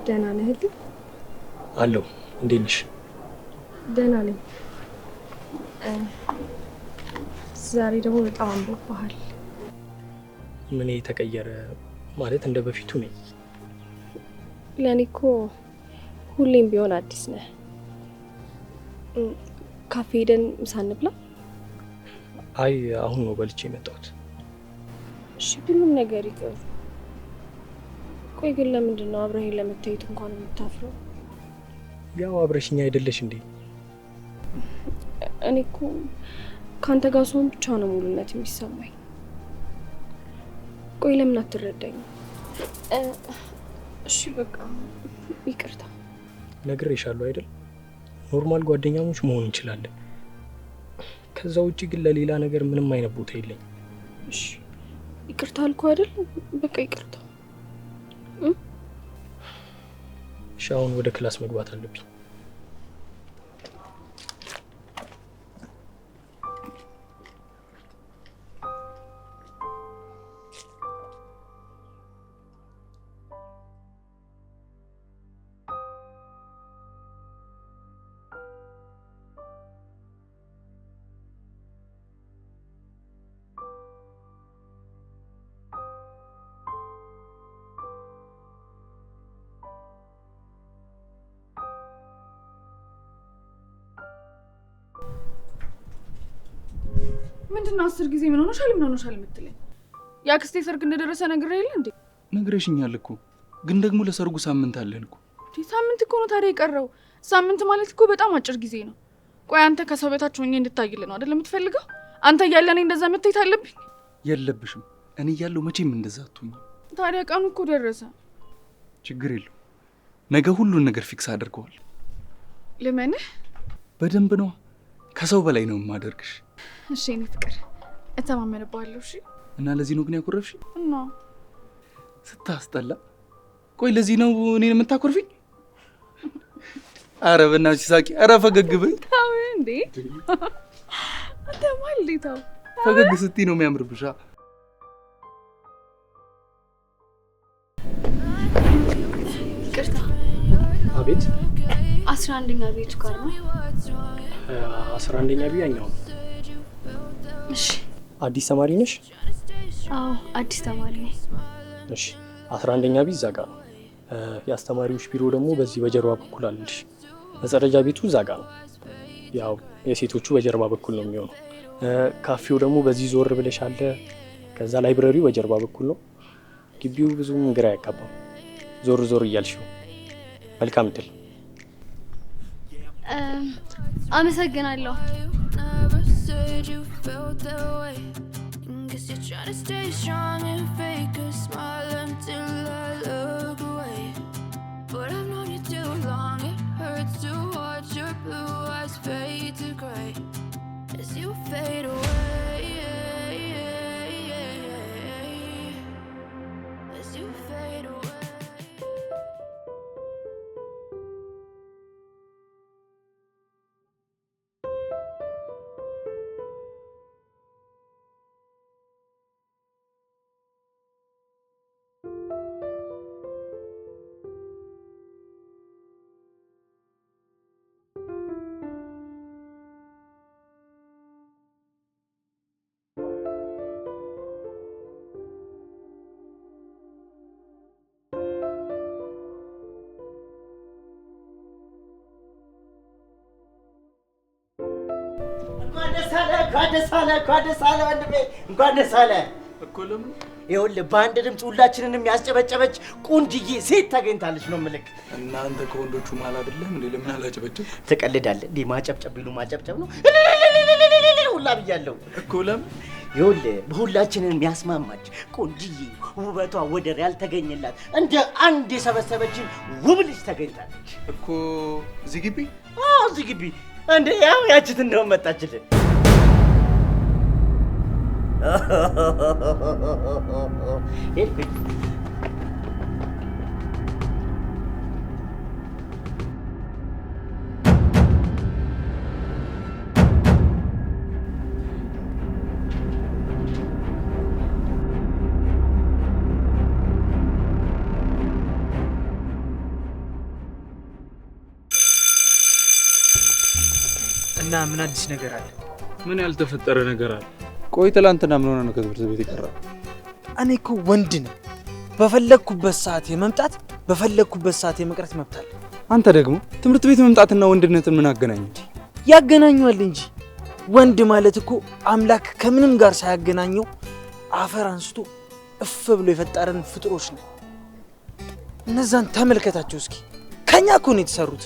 ደህና ነህ? አለሁ። እንዴት ነሽ? ደህና ነኝ። ዛሬ ደግሞ በጣም አንቦብሃል። ምን ተቀየረ? ማለት እንደ በፊቱ ነኝ? ለእኔ እኮ ሁሌም ቢሆን አዲስ ነህ። ካፌ ሄደን ምሳ እንብላ? አይ አሁን ነው በልቼ የመጣሁት። እሺ ሁሉም ነገር ይቀር። ቆይ ግን ለምንድን ነው አብረኸኝ ለመታየት እንኳን የምታፍረው? ያው አብረሽኛ አይደለሽ እንዴ? እኔ እኮ ካንተ ጋር ስሆን ብቻ ነው ሙሉነት የሚሰማኝ። ቆይ ለምን አትረዳኝም? እሺ በቃ ይቅርታ። ነግሬሻለሁ አይደል? ኖርማል ጓደኛሞች መሆን እንችላለን። ከዛ ውጪ ግን ለሌላ ነገር ምንም አይነት ቦታ የለኝም። እሺ ይቅርታ አልኩህ አይደል? በቃ ይቅርታ። እሺ አሁን ወደ ክላስ መግባት አለብኝ። ምንድነው 10 ጊዜ ምን ሆነሻል የምትለኝ? ያክስቴ ሰርግ እንደደረሰ ነግሬህ የለ እንዴ? ነግረሽኛል እኮ ግን ደግሞ ለሰርጉ ሳምንት አለን እኮ። ሳምንት እኮ ነው ታዲያ የቀረው። ሳምንት ማለት እኮ በጣም አጭር ጊዜ ነው። ቆይ አንተ ከሰው ቤታችሁ ሆኜ እንድታይልህ ነው አይደል የምትፈልገው? አንተ እያለ እኔ እንደዛ መታየት አለብኝ? የለብሽም። እኔ እያለሁ መቼም እንደዛ አትሆኝም። ታዲያ ቀኑ እኮ ደረሰ። ችግር የለው። ነገ ሁሉን ነገር ፊክስ አድርገዋል። ልመንህ? በደንብ ነው። ከሰው በላይ ነው የማደርግሽ። እሺ እኔ ፍቅር እተማመንብሃለሁ። እሺ። እና ለዚህ ነው ግን ያኮረፍሽ? እና ስታስጠላ። ቆይ ለዚህ ነው እኔን የምታኮርፊኝ? ኧረ በእናትሽ ሳቂ። ኧረ ፈገግ በይ። ታው እንዴ አተማል ዲታው ፈገግ ስትይ ነው የሚያምርብሽ። ይቅርታ። አቤት። 11ኛ ቤት ጋር ነው። 11ኛ ቢያኛው። እሺ። አዲስ ተማሪ ነሽ? አዎ አዲስ ተማሪ ነኝ። እሺ 11ኛ ቤት እዛ ጋር ነው። የአስተማሪዎች ቢሮ ደግሞ በዚህ በጀርባ በኩል አለልሽ። መጸዳጃ ቤቱ እዛ ጋር ነው። ያው የሴቶቹ በጀርባ በኩል ነው የሚሆነው። ካፌው ደግሞ በዚህ ዞር ብለሽ አለ። ከዛ ላይብረሪው በጀርባ በኩል ነው። ግቢው ብዙም ግራ ያጋባም። ዞር ዞር እያልሽው። መልካም እድል። አመሰግናለሁ። but I've known you too long. It hurts to watch your blue eyes fade to gray as you fade away, as you fade away. እንኳን ደስ አለ ወንድሜ፣ እንኳን ደስ አለ እኮ። ለምን ይኸውልህ በአንድ ድምፅ ሁላችንንም ያስጨበጨበች ቆንጅዬ ሴት ታገኝታለች ነው የምልህ። እናንተ ከወንዶቹ መሀል አይደለም እንዴ? ለምን አላጨበጭብ? ትቀልዳለህ እንዴ? ማጨብጨብ ቢሉ ማጨብጨብ ነው ሁላ ብያለሁ እኮ። ለምን ይኸውልህ በሁላችንን የሚያስማማች ቆንጅዬ ውበቷ ወደር ያልተገኘላት እንደ አንድ የሰበሰበችን ውብ ልጅ ተገኝታለች እኮ። እዚህ ግቢ? አዎ እዚህ ግቢ። እንዴ ያው ያችት እንደውም መጣችልን። እና ምን አዲስ ነገር አለ? ምን ያልተፈጠረ ነገር አለ? ቆይ ትላንትና ምን ሆነ ነው ከትምህርት ቤት የቀረው? እኔ እኮ ወንድ ነኝ። በፈለኩበት ሰዓት የመምጣት በፈለኩበት ሰዓት የመቅረት መብት አለ። አንተ ደግሞ ትምህርት ቤት መምጣትና ወንድነትን ምን አገናኘው? ያገናኘዋል እንጂ ወንድ ማለት እኮ አምላክ ከምንም ጋር ሳያገናኘው አፈር አንስቶ እፍ ብሎ የፈጠረን ፍጥሮች ነው። እነዛን ተመልከታቸው እስኪ። ከኛ እኮ ነው የተሰሩት።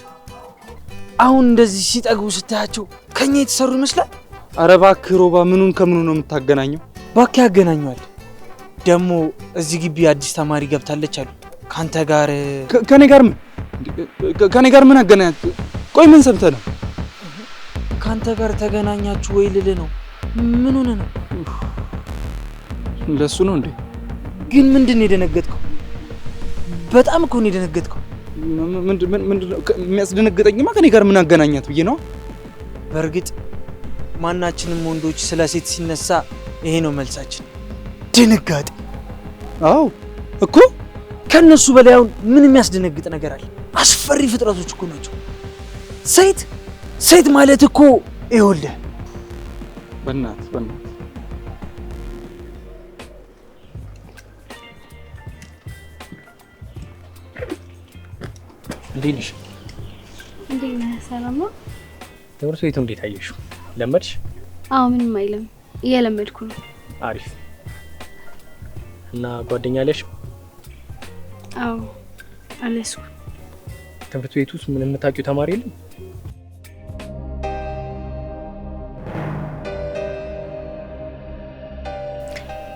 አሁን እንደዚህ ሲጠግቡ ስታያቸው ከኛ የተሰሩ ይመስላል። አረ እባክህ ሮባ፣ ምኑን ከምኑ ነው የምታገናኘው? እባክህ ያገናኘዋል። ደግሞ እዚህ ግቢ አዲስ ተማሪ ገብታለች አሉ። ካንተ ጋር ከኔ ጋር ምን አገናኛት? ቆይ ምን ሰምተህ ነው? ካንተ ጋር ተገናኛችሁ ወይ ልልህ ነው። ምን ሆነ ነው? ለሱ ነው እንዴ? ግን ምንድን ነው የደነገጥከው? በጣም እኮ ነው የደነገጥከው። ምንድነው የሚያስደነግጠኝማ? ከኔ ጋር ምን አገናኛት ብዬ ነው። በእርግጥ ማናችንም ወንዶች ስለ ሴት ሲነሳ ይሄ ነው መልሳችን፣ ድንጋጤ። አዎ እኮ ከነሱ በላይ አሁን ምን የሚያስደነግጥ ነገር አለ? አስፈሪ ፍጥረቶች እኮ ናቸው። ሴት ማለት እኮ ይኸውልህ፣ በእናትህ እንዴት ነሽ? እንዴት ነህ? ሰላም ነው? ትምህርት ቤቱ እንዴት አየሽው? ለመድሽ? አዎ ምንም አይልም፣ እየለመድኩ ነው። አሪፍ። እና ጓደኛ አለሽ? አዎ አለስኩ። ትምህርት ቤቱ ውስጥ ምንም የምታውቂው ተማሪ የለም?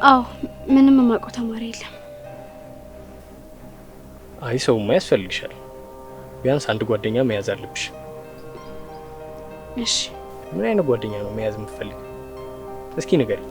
አዎ ምንም የማውቀው ተማሪ የለም። አይ ሰውማ ያስፈልግሻል። ቢያንስ አንድ ጓደኛ መያዝ አለብሽ። እሺ ምን አይነት ጓደኛ ነው መያዝ የምትፈልጊው? እስኪ ንገሪ።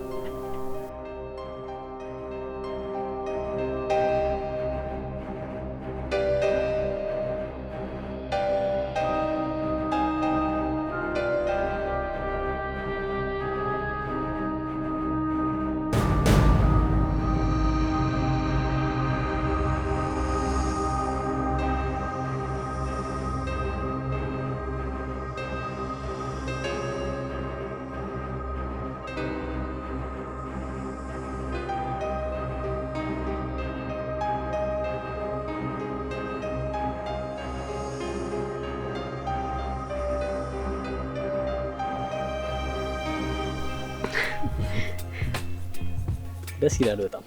ደስ ይላል በጣም።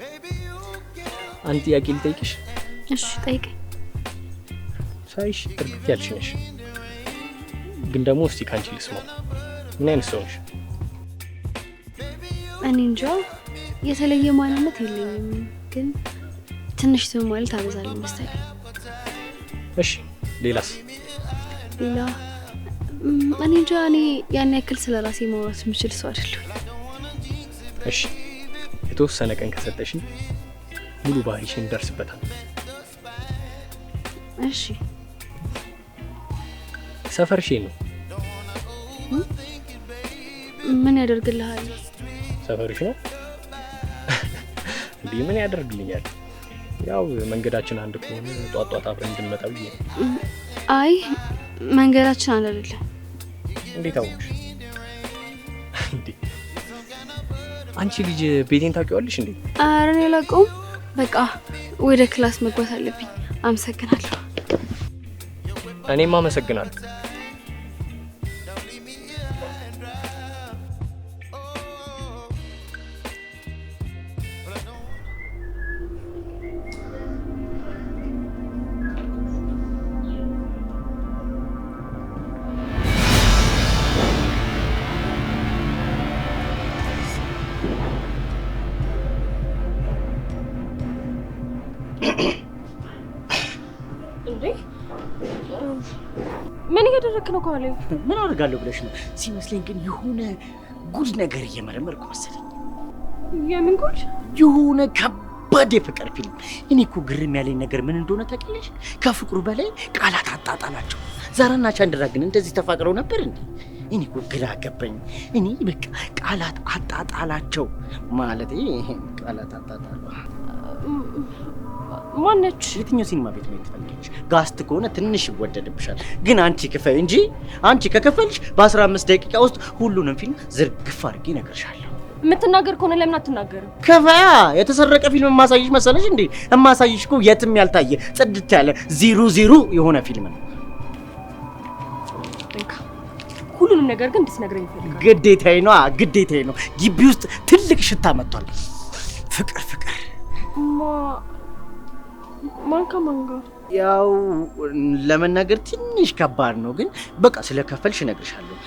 አንድ ጥያቄ ልጠይቅሽ? እሺ ጠይቀኝ። ሳይሽ እርግጥ ያልሽ ነሽ፣ ግን ደግሞ እስቲ ካንቺ ልስማው። ምን አይነት ሰው ነሽ? እኔ እንጃ የተለየ ማንነት የለኝም፣ ግን ትንሽ ሰው ማለት አበዛለሁ መሰለኝ። እሺ ሌላስ? ሌላ እኔ እንጃ። እኔ ያን ያክል ስለራሴ ማውራት የምችል ሰው አይደለሁም። እሺ የተወሰነ ቀን ከሰጠሽኝ ሙሉ ባህሪሽን እንደርስበታለን። እሺ ሰፈርሽ ነው? ምን ያደርግልሃል? ሰፈርሽ ነው እንዴ? ምን ያደርግልኛል? ያው መንገዳችን አንድ ከሆነ ጧጧት አብረን እንድንመጣ ብዬ ነው። አይ መንገዳችን አንድ አይደለም። እንዴት አወቅሽ? እንዴ አንቺ ልጅ ቤቴን ታውቂዋለሽ እንዴ? ኧረ እኔ አላውቀውም። በቃ ወደ ክላስ መግባት አለብኝ። አመሰግናለሁ። እኔም አመሰግናለሁ። ምን እያደረክ ነው? ከኋላ ምን አደርጋለሁ ብለሽ ነው? ሲመስለኝ ግን የሆነ ጉድ ነገር እየመረመርኩ መሰለኝ። የምን ጉድ? የሆነ ከባድ የፍቅር ፊልም። እኔ እኮ ግርም ያለኝ ነገር ምን እንደሆነ ታውቂያለሽ? ከፍቅሩ በላይ ቃላት አጣጣላቸው። ዛራና ቻንድራ ግን እንደዚህ ተፋቅረው ነበር እንዴ? እኔ እኮ ግራ ገባኝ። እኔ በቃ ቃላት አጣጣላቸው ማለት ቃላት አጣጣሉ። ማነች? የትኛው ሲኒማ ቤት ነው ትፈልጊያለሽ? ጋስት ከሆነ ትንሽ ይወደድብሻል። ግን አንቺ ክፈይ እንጂ አንቺ ከከፈልሽ በ15 ደቂቃ ውስጥ ሁሉንም ፊልም ዝርግፍ አድርጌ እነግርሻለሁ። የምትናገር ከሆነ ለምን አትናገርም? ከፈያ የተሰረቀ ፊልም የማሳይሽ መሰለሽ እንዴ? የማሳይሽ እኮ የትም ያልታየ ጽድት ያለ 00 የሆነ ፊልም ነው። ሁሉንም ነገር ግን እንድትነግረኝ እፈልጋለሁ። ግዴታዬ ነው፣ ግዴታዬ ነው። ግቢ ውስጥ ትልቅ ሽታ መጥቷል። ፍቅር ፍቅር ማን ከማን ጋር? ያው ለመናገር ትንሽ ከባድ ነው፣ ግን በቃ ስለከፈልሽ እነግርሻለሁ።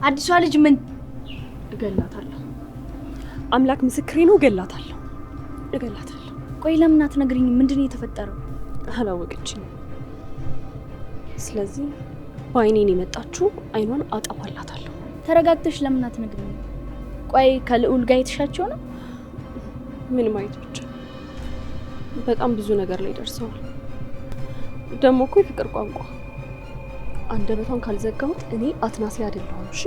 አዲሷ ልጅ ምን? እገላታለሁ። አምላክ ምስክሬ ነው። እገላታለሁ። ቆይ ለምን አትነግሪኝም? ምንድን ነው የተፈጠረው? አላወቀችኝም። ስለዚህ በአይኔን የመጣችሁ አይኗን አጠፋላታለሁ። ተረጋግተሽ ለምን አትነግሪኝም? ቆይ ከልዑል ጋር የተሻቸው ነው? ምን ማየት ብቻ በጣም ብዙ ነገር ላይ ደርሰዋል። ደግሞ እኮ የፍቅር ቋንቋ አንደበቷን ካልዘጋሁት እኔ አትናሴ አይደለሁም። እሺ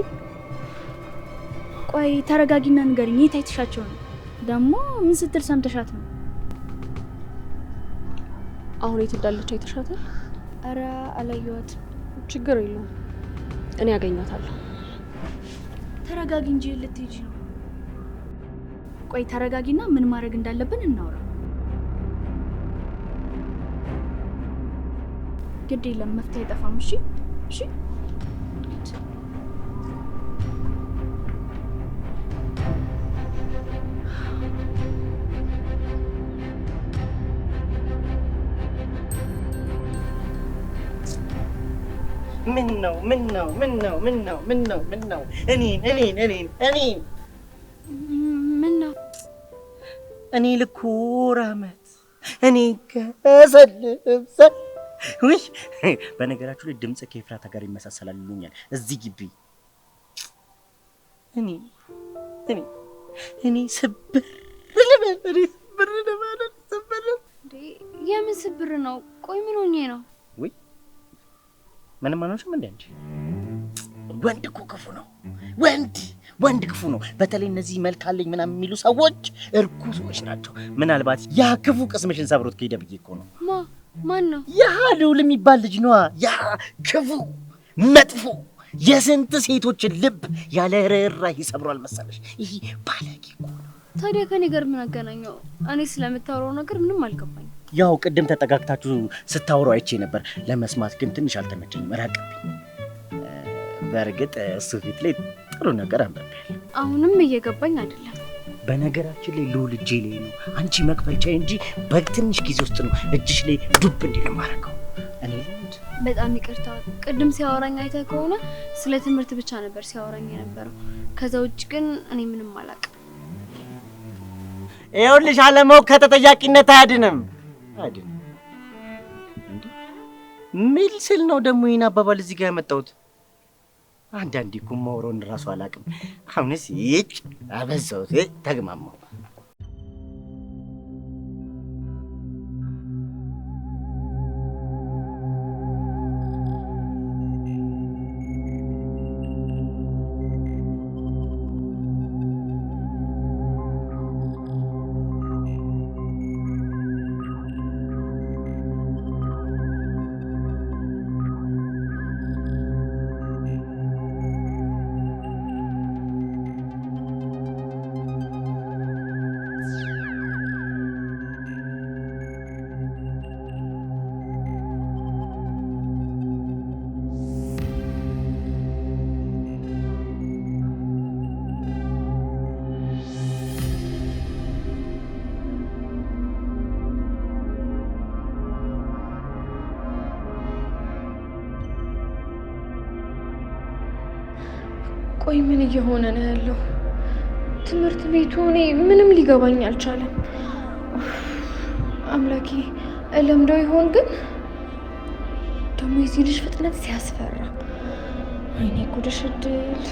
ቆይ ተረጋጊና ንገሪኝ። የት አይተሻቸው ነው? ደግሞ ምን ስትል ሰምተሻት ነው? አሁን የት እንዳለች አይተሻታል? ኧረ አላየኋትም። ችግር የለውም እኔ ያገኛታለሁ። ተረጋጊ እንጂ ልትሄጂ ነው? ቆይ ተረጋጊና ምን ማድረግ እንዳለብን እናውራ። ግድ የለም መፍትሄ አይጠፋም። እሺ እሺ ምን ነው እኔ ልኩር አመት እኔ ከሰልብሰ ውይ በነገራችሁ ላይ ድምጽ ከኤፍራታ ጋር ይመሳሰላል ይሉኛል እዚህ ግቢ። እኔ ስብር የምን ስብር ነው? ቆይ ምን ሆኜ ነው? ወይ ምንም አልሆንሽም እንዴ? አንቺ ወንድ እኮ ክፉ ነው። ወንድ ክፉ ነው። በተለይ እነዚህ መልክ አለኝ ምናምን የሚሉ ሰዎች እርኩሶች ናቸው። ምናልባት ያ ክፉ ቅስምሽን ሰብሮት ከሄደ ብዬ እኮ ነው። ማን ነው? ያ ልዑል የሚባል ልጅ ነዋ። ያ ክፉ መጥፎ የስንት ሴቶችን ልብ ያለ ርህራሄ ሰብሯል መሰለሽ። ይሄ ባለጌ እኮ ነው። ታዲያ ከኔ ጋር ምን አገናኘው? እኔ ስለምታወራው ነገር ምንም አልገባኝም። ያው ቅድም ተጠጋግታችሁ ስታወሩ አይቼ ነበር። ለመስማት ግን ትንሽ አልተመቸኝም፣ ራቀብኝ። በእርግጥ እሱ ፊት ላይ ጥሩ ነገር አንብቤያለሁ። አሁንም እየገባኝ አይደለም። በነገራችን ላይ ልዑል እጄ ላይ ነው። አንቺ መክፈቻ እንጂ በትንሽ ጊዜ ውስጥ ነው እጅሽ ላይ ዱብ እንዲል ማረከው። እኔ በጣም ይቅርታ። ቅድም ሲያወራኝ አይተህ ከሆነ ስለ ትምህርት ብቻ ነበር ሲያወራኝ የነበረው። ከዛ ውጭ ግን እኔ ምንም አላውቅም። ይኸውልሽ አለማወቅ ከተጠያቂነት አያድንም። ምን ስል ነው ደግሞ ይህን አባባል እዚህ ጋር ያመጣሁት? አንዳንዴ እኮ የማወራውን እራሱ አላውቅም። አሁንስ ይጭ አበዛሁት፣ ተግማማሁ። ቆይ ምን እየሆነ ነው ያለው? ትምህርት ቤቱ እኔ ምንም ሊገባኝ አልቻለም። አምላኬ ለምደው ይሆን ግን? ደግሞ የዚህ ልጅ ፍጥነት ሲያስፈራ። ወይኔ ጉድሽ እድል።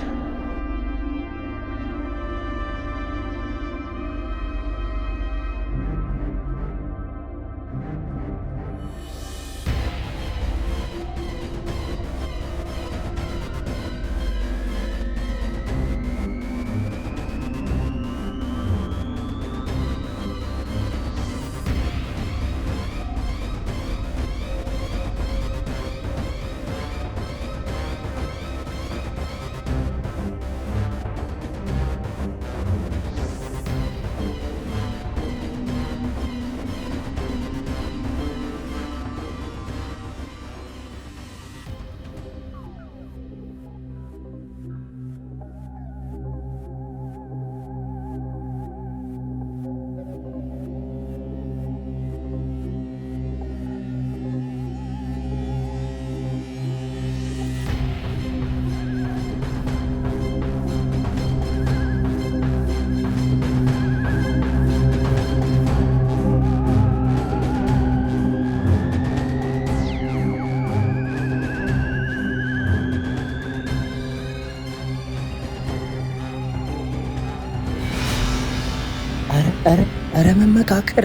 ኧረ መመካከር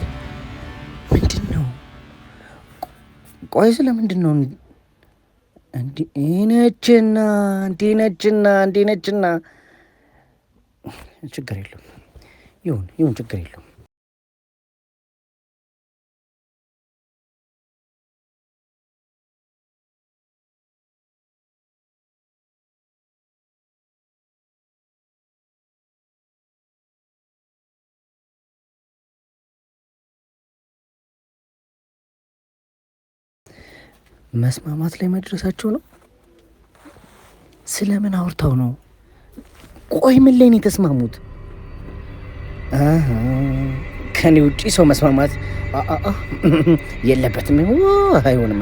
ምንድን ነው? ቆይ ስለምንድን ነው? እንዲነችና ችግር የለውም። ይሁን ችግር የለውም። መስማማት ላይ መድረሳቸው ነው። ስለምን አውርተው ነው? ቆይ ምን ላይ ነው የተስማሙት? ከኔ ውጪ ሰው መስማማት የለበትም። አይሆንም።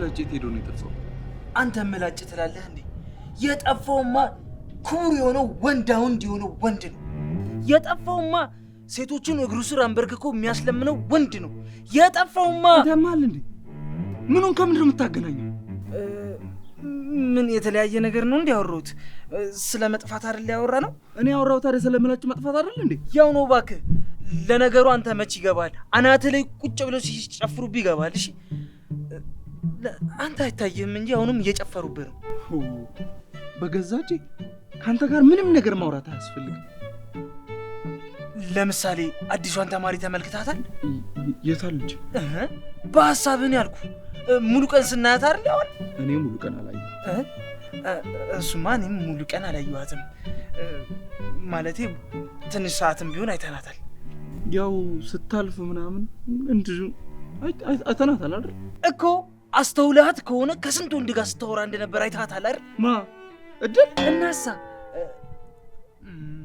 ምላጭ ሄዶ ነው የጠፋው? አንተ ምላጭ ትላለህ እንዴ? የጠፋውማ ክቡር የሆነው ወንድ የሆነው ወንድ ነው። የጠፋውማ ሴቶችን እግሩ ስር አንበርክኮ የሚያስለምነው ወንድ ነው። የጠፋውማ ደማል እንዴ? ምኑን ከምንድን ነው የምታገናኘው? ምን የተለያየ ነገር ነው እንዴ ያወራሁት? ስለ መጥፋት አይደል ያወራ ነው? እኔ ያወራሁት ታዲያ ስለ ምላጭ መጥፋት አይደል እንዴ? ያው ነው እባክህ። ለነገሩ አንተ መች ይገባል? አናትህ ላይ ቁጭ ብለው ሲጨፍሩብህ ይገባል። እሺ አንተ አይታየህም እንጂ አሁንም እየጨፈሩብህ ነው። በገዛ እጄ ከአንተ ጋር ምንም ነገር ማውራት አያስፈልግም። ለምሳሌ አዲሷን ተማሪ ተመልክታታል? የታለች? በሀሳብህን ያልኩ ሙሉ ቀን ስናያት አይደል? አሁን እኔ ሙሉ ቀን አላየኋትም። እሱማ እኔም ሙሉ ቀን አላየኋትም። ማለቴ ትንሽ ሰዓትም ቢሆን አይተናታል። ያው ስታልፍ ምናምን እንዲሁ አይተናታል አይደል? እኮ አስተውለሃት ከሆነ ከስንት ወንድ ጋር ስታወራ እንደነበር አይተሃታል አይደል? ማ እድል? እናሳ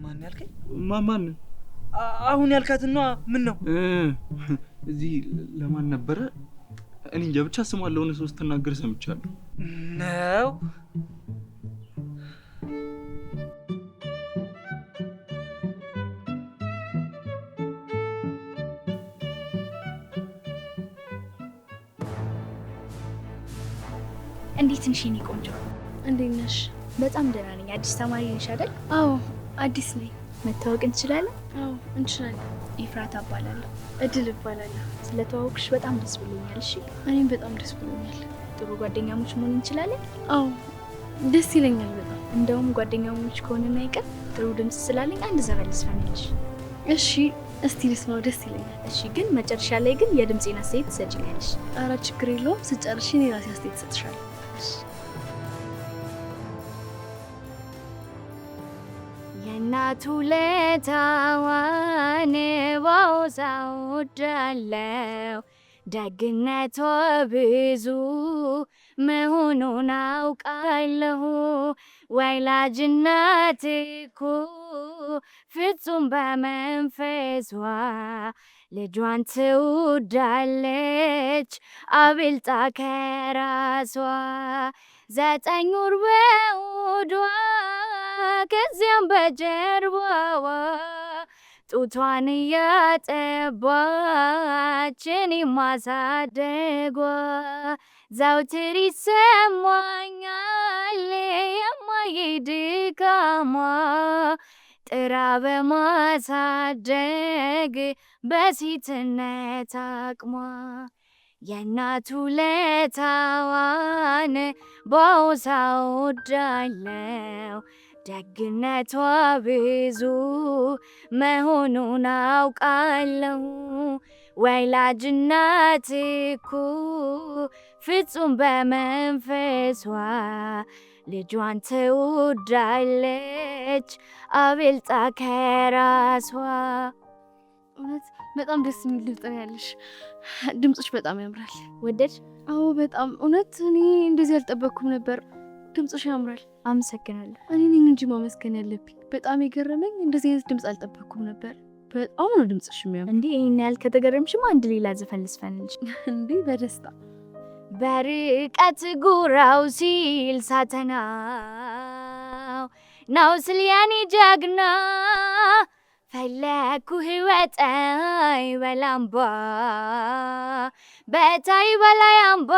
ማን ያልከኝ? ማን? አሁን ያልካትና ምን ነው? እዚህ ለማን ነበረ? እኔ እንጃ ብቻ ስሟን ለሆነ ሰው ስትናገር ሰምቻለሁ ነው። እንዴት ነሽ የኔ ቆንጆ? እንዴት ነሽ? በጣም ደህና ነኝ። አዲስ ተማሪ ነሽ አይደል? አዎ አዲስ ነኝ። መታወቅ እንችላለን? አዎ እንችላለን። ኤፍራታ እባላለሁ። እድል እባላለሁ። ስለተዋወቅሽ በጣም ደስ ብሎኛል። እሺ እኔም በጣም ደስ ብሎኛል። ጥሩ ጓደኛሞች መሆን እንችላለን? አዎ ደስ ይለኛል በጣም። እንደውም ጓደኛሞች ከሆነና አይቀር ጥሩ ድምጽ ስላለኝ አንድ ዘፈን ልዝፈንልሽ። እሺ እስቲ ልስማው፣ ደስ ይለኛል። እሺ ግን መጨረሻ ላይ ግን የድምጼን አስተያየት ትሰጪኛለሽ። ኧረ ችግር የለውም። ስጨርሽ እኔ ራሴ አስተያየት እሰጥሻለሁ። የእናቱ ለታዋን ባውሳው ወዳለው ደግነቷ ብዙ መሆኑን አውቃለሁ። ወላጅናት እኮ ፍጹም በመንፈሷ ልጇን ትወዳለች አብልጣ ከራሷ። 9 ወር በሆዷ ከዚያም በጀርባዋ ጡቷን እያጠባች እኔን ማሳደጓ ዘውትር ይሰማኛል የማዬ ድካሟ። ጥራ በማሳደግ በሴትነት አቅሟ የእናቱ ለታዋን ባውሳ ወዳለው ደግነቷ ብዙ መሆኑን አውቃለሁ። ወላጅናት እኮ ፍጹም በመንፈሷ ልጇን ትወዳለች አብልጣ ከራሷ። እውነት በጣም ደስ የሚል ድምፅ ነው ያለሽ። ድምፅሽ በጣም ያምራል። ወደድሽ? አዎ በጣም እውነት። እኔ እንደዚህ አልጠበቅኩም ነበር። ድምፅሽ ያምራል። አመሰግናለሁ። እኔ ነኝ እንጂ ማመስገን ያለብኝ። በጣም የገረመኝ እንደዚህ አይነት ድምፅ አልጠበቅኩም ነበር። በጣም ነው ድምፅሽ የሚያምር። እንዴ ይሄን ያህል ከተገረምሽማ አንድ ሌላ ዘፈን ልስፈንልሽ። እንዴ በደስታ። በርቀት ጉራው ሲል ሳተናው ናው ስል ያኔ ጀግና ፈለኩህ ወጣይ በላምባ በታይ በላይ አምባ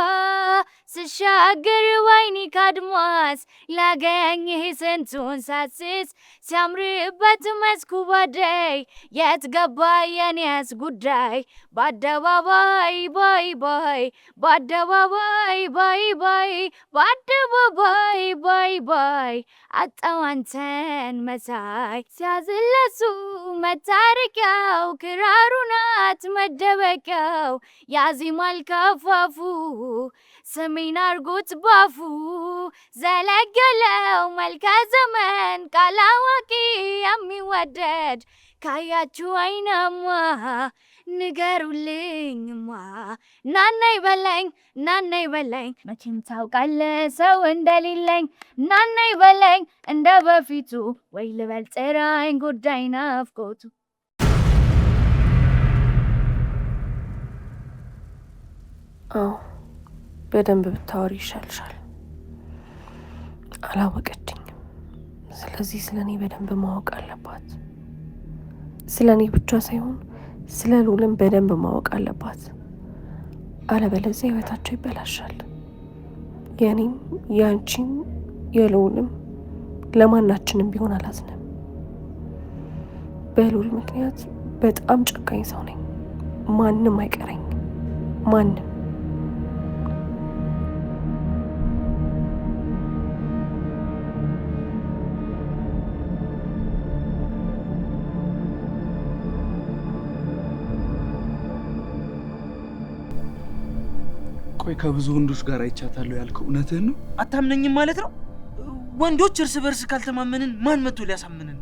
ስሻገር ወይኒ ካድማስ ላገኝህ ስንቱን ሳስስ ሲያምርበት መስኩ ባደይ የት ገባ የኔስ ጉዳይ በአደባባይ ባይ ባይ በአደባባይ ባይ ባይ በአደባባይ ባይ ባይ አጣው አንተን መሳይ ሲያዝለሱ መታረቂያው ክራሩ ናት መደበቂያው ያዚማል ከፋፉ ስሜን አርጎት ባፉ ዘለገለው መልከ ዘመን ቃላዋቂ የሚወደድ ካያችሁ አይናማ ንገሩልኝማ ናናይ በለኝ ናናይ በለኝ መቼም ታውቃለ ሰው እንደሌለኝ ናናይ በለኝ እንደ በፊቱ ወይ ልበል ጥራኝ ጉዳይ ናፍቆቱ። አዎ በደንብ ብታወሪ ይሻልሻል። አላወቀችኝም። ስለዚህ ስለኔ በደንብ ማወቅ አለባት። ስለኔ ብቻ ሳይሆን ስለ ሉልም በደንብ ማወቅ አለባት። አለበለዚያ ህይወታቸው ይበላሻል። የኔም ያንቺም የሉልም ለማናችንም ቢሆን አላዝንም። በሉል ምክንያት በጣም ጨካኝ ሰው ነኝ። ማንም አይቀረኝ፣ ማንም። ቆይ ከብዙ ወንዶች ጋር አይቻታለሁ ያልከው እውነትህን ነው? አታምነኝም ማለት ነው? ወንዶች እርስ በርስ ካልተማመንን ማን መጥቶ ሊያሳምንን ነው?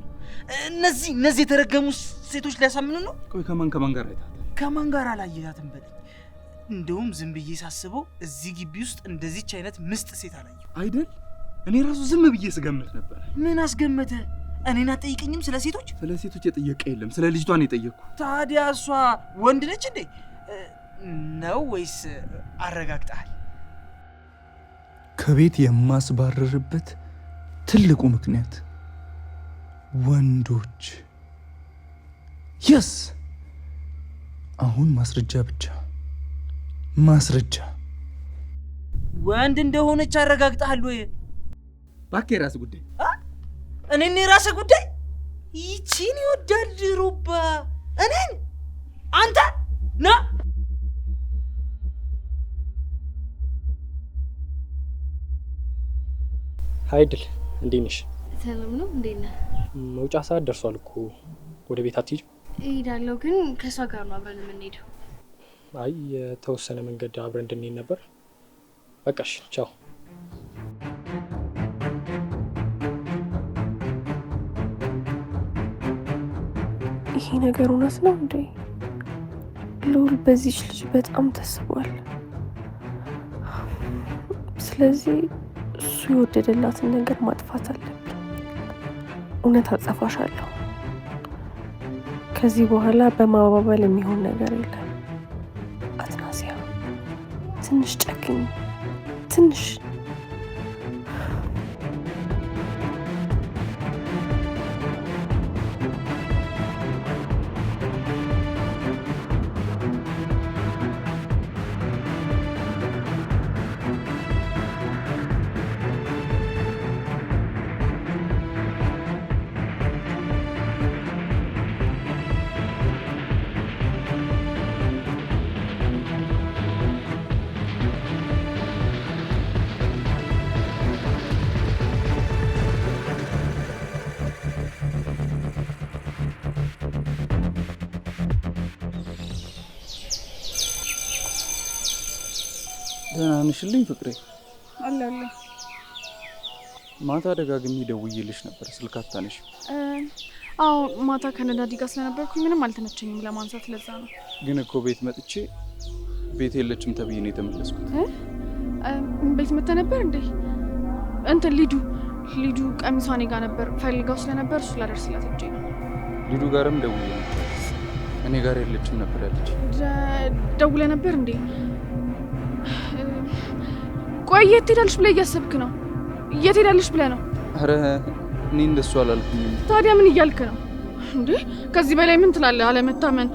እነዚህ የተረገሙ ሴቶች ሊያሳምኑን ነው? ቆይ ከማን ጋር አይታታል? ከማን ጋር አላየሃትም በለኝ። እንደውም ዝም ብዬ ሳስበው እዚህ ግቢ ውስጥ እንደዚች አይነት ምስጥ ሴት አላየሁ አይደል? እኔ ራሱ ዝም ብዬ ስገምት ነበር። ምን አስገመተ? እኔን አትጠይቀኝም ስለ ሴቶች? ስለ ሴቶች የጠየቀ የለም፣ ስለ ልጅቷ ነው የጠየቅኩ። ታዲያ እሷ ወንድ ነች እንዴ? ነው ወይስ አረጋግጠሃል? ከቤት የማስባረርበት ትልቁ ምክንያት ወንዶች። የስ አሁን ማስረጃ ብቻ ማስረጃ። ወንድ እንደሆነች አረጋግጠሃል ወይ? እባክህ የራስህ ጉዳይ። እኔን የራስህ ጉዳይ? ይቺን ይወዳል ሩባ። እኔን? አንተ ና ሀይድል እንዴት ነሽ? ሰላም ነው። እንዴት ነህ? መውጫ ሰዓት ደርሷል እኮ ወደ ቤት አትሄጂም? እሄዳለሁ፣ ግን ከሷ ጋር ነው አብረን የምንሄደው። አይ የተወሰነ መንገድ አብረን እንድንሄድ ነበር። በቃሽ፣ ቻው። ይሄ ነገር እውነት ነው እንዴ? ልዑል በዚች ልጅ በጣም ተስቧል። ስለዚህ እሱ የወደደላትን ነገር ማጥፋት አለብኝ። እውነት አጸፋሻለሁ። ከዚህ በኋላ በማባበል የሚሆን ነገር የለም። አትናሲያ፣ ትንሽ ጨክኝ፣ ትንሽ ደህና ነሽልኝ ፍቅሬ? አለ ማታ ደጋግሜ ደውዬልሽ ነበር፣ ስልክ አታነሽ። አዎ ማታ ከነዳዲ ጋር ስለነበርኩኝ ምንም አልተመቸኝም ለማንሳት፣ ለዛ ነው። ግን እኮ ቤት መጥቼ ቤት የለችም ተብዬ ነው የተመለስኩት። ቤት መጥተህ ነበር እንዴ? እንትን ሊዱ ቀሚሷ እኔ ጋር ነበር፣ ፈልጋው ስለነበር እሱ ላደርስላት ሄጄ ነው። ሊዱ ጋርም ደውዬ ነበር፣ እኔ ጋር የለችም ነበር ያለች። ደውለህ ነበር እንዴ? ቆይ የት ሄዳለሽ ብለህ እያሰብክ ነው? የት ሄዳለሽ ብለህ ነው? አረ እኔ እንደሱ አላልኩኝም። ታዲያ ምን እያልክ ነው እንዴ? ከዚህ በላይ ምን ትላለህ? አለመታመን።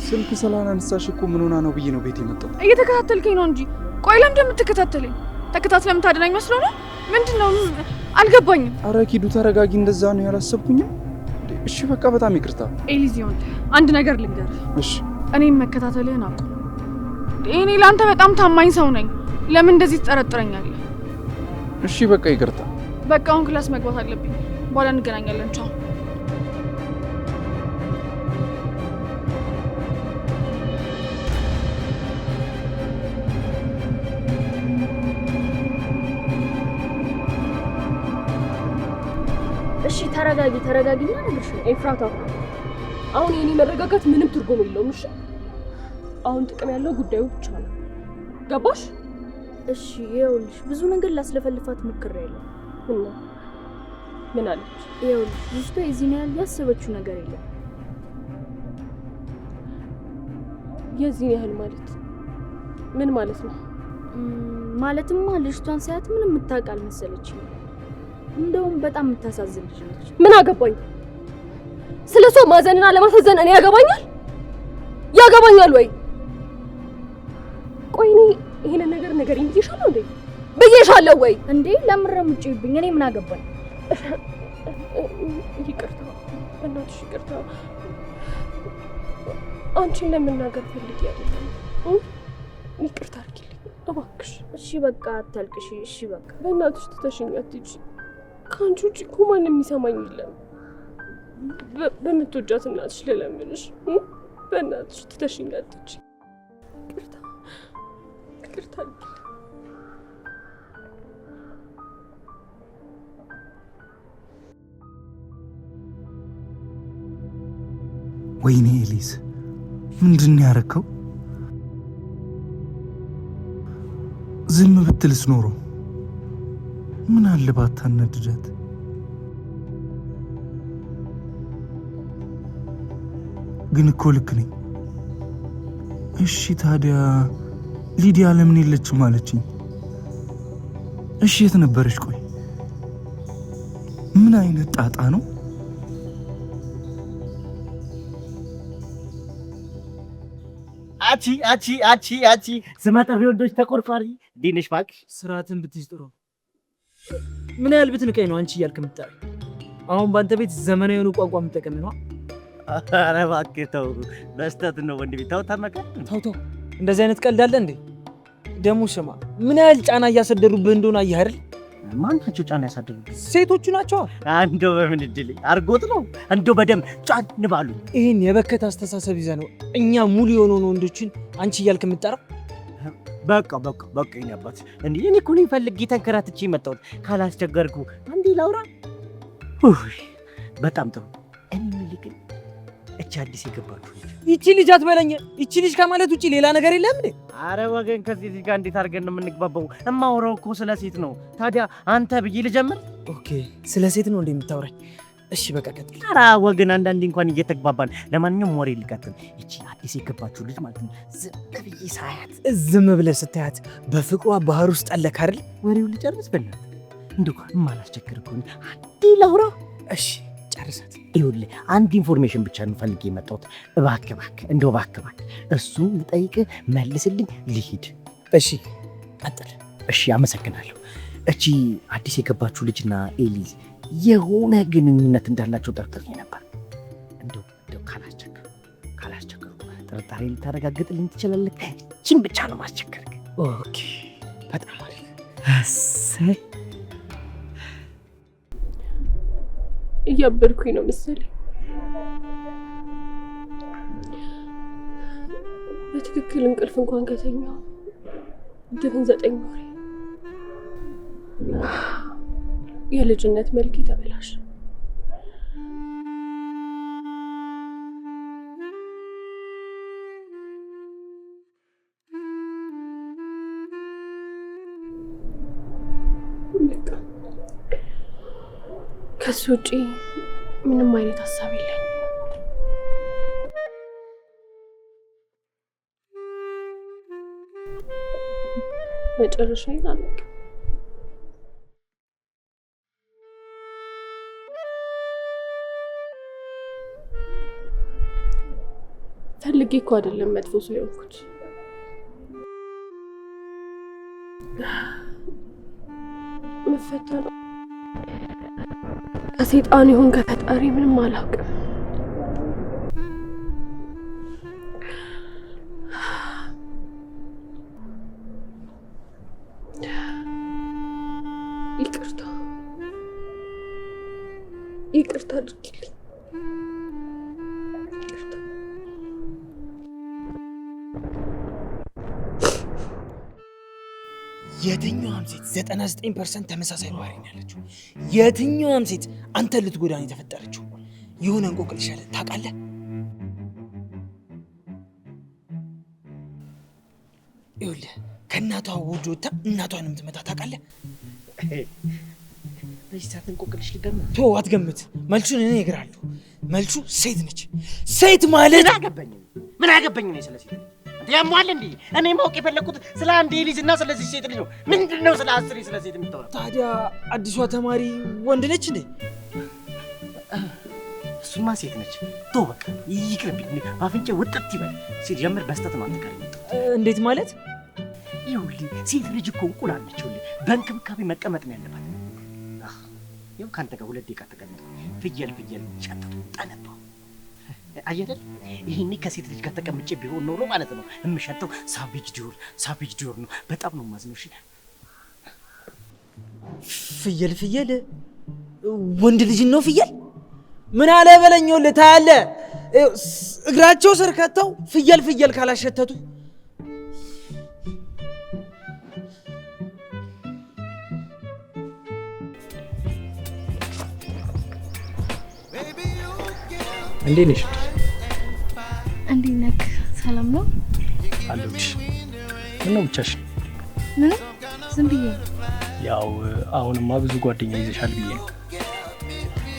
ስልክ ስላላነሳሽ እኮ ምን ሆና ነው ብዬ ነው ቤት የመጣው። እየተከታተልከኝ ነው እንጂ። ቆይ ለምንድን ነው የምትከታተለኝ? ተከታትለህ የምታድናኝ መስሎ ነው? ምንድን ነው? አልገባኝም። አረ ኪዱ ተረጋጊ፣ እንደዛ ነው ያላሰብኩኝም። እሺ በቃ በጣም ይቅርታ። ኤሊዚዮን አንድ ነገር ልንገርህ። እሺ እኔም መከታተልህን አቁም። እኔ ለአንተ በጣም ታማኝ ሰው ነኝ። ለምን እንደዚህ ትጠረጥረኛለህ? እሺ በቃ ይቅርታ። በቃ አሁን ክላስ መግባት አለብኝ። በኋላ እንገናኛለን። ቻው። እሺ ተረጋጊና ነግርሽ ኤፍራታ። አሁን የኔ መረጋጋት ምንም ትርጉም የለውም። እሺ አሁን ጥቅም ያለው ጉዳዩ ብቻ ነው። ገባሽ? እሺ ይኸውልሽ፣ ብዙ ነገር ላስለፈልፋት ሞክሬያለሁ። ምን አለች? ይኸውልሽ ልጅቷ የዚህን ያህል ያሰበችው ነገር የለም። የዚህን ያህል ማለት ምን ማለት ነው? ማለትማ ልጅቷን ሳያት ምንም የምታውቅ አልመሰለችኝ። እንደውም በጣም የምታሳዝን ልጅ ነች። ምን አገባኝ? ስለሷ ማዘንና ለማሳዘን እኔ ያገባኛል? ያገባኛል ወይ? ቆይ እኔ ይሄንን ነገር ንገሪኝ ብዬሻለሁ እንዴ? ብዬሻለሁ ወይ እንዴ? ለምን ረምጪብኝ? እኔ ምን አገባኝ? ይቅርታ፣ በእናትሽ ይቅርታ። አንቺን ለመናገር ፈልጌ አይደለም። ይቅርታ አድርጊልኝ እባክሽ። እሺ በቃ አታልቅሽ። እሺ በቃ በእናትሽ ትተሽኝ አትሂጂ። ከአንቺ ውጭ እኮ ማንም የሚሰማኝ የለም። በምትወጃት እናትሽ ልለምንሽ፣ በእናትሽ ትተሽኝ አትሂጂ። ይቅርታ አድርጊልኝ። ወይኔ ኤሊስ፣ ምንድን ነው ያረከው? ዝም ብትልስ ኖሮ ምን አለ ባታናድዳት። ግን እኮ ልክ ነኝ። እሺ ታዲያ ሊዲያ ለምን የለችም አለችኝ? እሺ የት ነበረች? ቆይ ምን አይነት ጣጣ ነው? አቺ ስመጣ ወንዶች ተቆርቋሪ ዲንሽ እባክሽ ስርዓትን ብትይዝ ጥሩ። ምን ያህል ብትንቀኝ ነው አንቺ እያልክ የምትጠራኝ? አሁን በአንተ ቤት ዘመናዊ የሆኑ ቋንቋ የምጠቀም ነው? ኧረ እባክህ ተው፣ በስተት ነው ወንድ ቤት። ተው ተመከ ተው፣ እንደዚህ አይነት ቀልድ አለ እንዴ? ደግሞ ስማ፣ ምን ያህል ጫና እያሰደሩብህ እንደሆነ አየህ አይደል? ማን ናቸው ጫና ያሳደሩብህ? ሴቶቹ ናቸው። እንደው በምን እድል አርጎት ነው እንደው በደም ጫን ባሉ። ይህን የበከተ አስተሳሰብ ይዘህ ነው እኛ ሙሉ የሆኑ ወንዶችን አንቺ እያልክ የምትጠራው? በቃ የእኔ አባት እኔ እኮ ነው ፈልጌ ተንከራትቼ መጣሁት። ካላስቸገርኩ አንዴ ላውራ። በጣም ጥሩ። እኔ ልክ እቺ አዲስ የገባችሁ ይቺ ልጅ አትበለኝ። ይቺ ልጅ ከማለት ውጪ ሌላ ነገር የለም እንዴ? አረ ወገን ከዚህ ልጅ ጋር እንዴት አድርገን ነው የምንግባባው? እማወራው እኮ ስለ ሴት ነው። ታዲያ አንተ ብዬ ልጀምር? ኦኬ፣ ስለ ሴት ነው እንዴ የምታወራኝ? እሺ በቃ ቀጥል። ኧረ ወገን አንዳንዴ እንኳን እየተግባባን። ለማንኛውም ወሬ ልቀጥል። እቺ አዲስ የገባችሁ ልጅ ማለት ነው ዝም ብዬ ሳያት፣ ዝም ብለህ ስታያት በፍቅሯ ባህር ውስጥ አለክ አይደል? ወሬውን ልጨርስ በእናትህ። እንደው የማላስቸግር እኮ አንዴ ላውራ። እሺ ጨርሳት። ይኸውልህ አንድ ኢንፎርሜሽን ብቻ ነው ፈልጌ የመጣሁት። እባክህ እንደው እባክህ እሱን ልጠይቅህ፣ መልስልኝ፣ ልሂድ። እሺ ቀጥል። እሺ አመሰግናለሁ። እቺ አዲስ የገባችሁ ልጅና ኤሊዝ የሆነ ግንኙነት እንዳላቸው ጠርጥሬ ነበር። እንደው ካላስቸገርኩ ጥርጣሬ ልታረጋግጥልኝ ትችላለህ? እቺን ብቻ ነው ማስቸገርክ። ኦኬ በጣም አሪፍ። እያበድኩኝ ነው መሰለኝ። በትክክል እንቅልፍ እንኳን ከተኛው ድፍን 9 ወሬ። የልጅነት መልክ ተበላሽ። ከሱ ውጪ ምንም አይነት ሀሳብ የለኝም። መጨረሻዬን አላውቅም። ፈልጌ እኮ አይደለም መጥፎ ሰው የሆንኩት። መፈተን ከሰይጣን ይሁን ከፈጣሪ ምንም አላውቅም። ይቅርታ አድርጊልኝ። የትኛዋም ሴት 99% ተመሳሳይ ባህሪ ነው ያለችው። የትኛዋም ሴት አንተን ልትጎዳን የተፈጠረችው የሆነ እንቆቅልሽ አለ። ታውቃለህ? ይኸውልህ ከእናቷ ውድ ወጥታ እናቷን የምትመታ ታውቃለህ? በዚህ ሰዓት እንቆቅልሽ ልገምት? ተው አትገምት። መልሱን እኔ እነግርሃለሁ። መልሱ ሴት ነች። ሴት ማለት ምን አገባኝ ነው ስለ ሴት ያሟል እንዴ? እኔ ማወቅ የፈለኩት ስለ አንድ ኤሊዝ እና ስለዚህ ሴት ልጅ ነው። ምንድነው ስለ 10 ስለ ሴት የምታወራው? ታዲያ አዲሷ ተማሪ ወንድ ነች እንዴ? እሱማ ሴት ነች። ተው በቃ ይቅርብኝ። አፍንጬ ውጥት ይበል። ሲጀምር በስተት ነው አንተ ጋር የመጣው። እንዴት ማለት? ይኸውልህ ሴት ልጅ እኮ እንቁላል ነች። ይኸውልህ በእንክብካቤ መቀመጥ ነው ያለባት። ይኸው ካንተ ጋር 2 ደቂቃ ተቀምጥ። ፍየል ሸጠው ጠነባው አየደል። ይሄኔ ከሴት ልጅ ጋር ተቀምጬ ቢሆን ኖሮ ማለት ነው የምሸተው ሳቬጅ ዲዮር ነው። በጣም ነው የማዝነው። እሺ ፍየል ወንድ ልጅ ነው ፍየል? ምን አለ በለኛው ለታያለ እግራቸው ስር ከተው ፍየል ካላሸተቱ እንዴት ነሽ? እንዴት ነህ? ሰላም ነው አለሁልሽ። ምነው ብቻሽን? ምንም ዝም ብዬ። ያው አሁንማ ብዙ ጓደኛ ይዘሻል ብዬ ነው።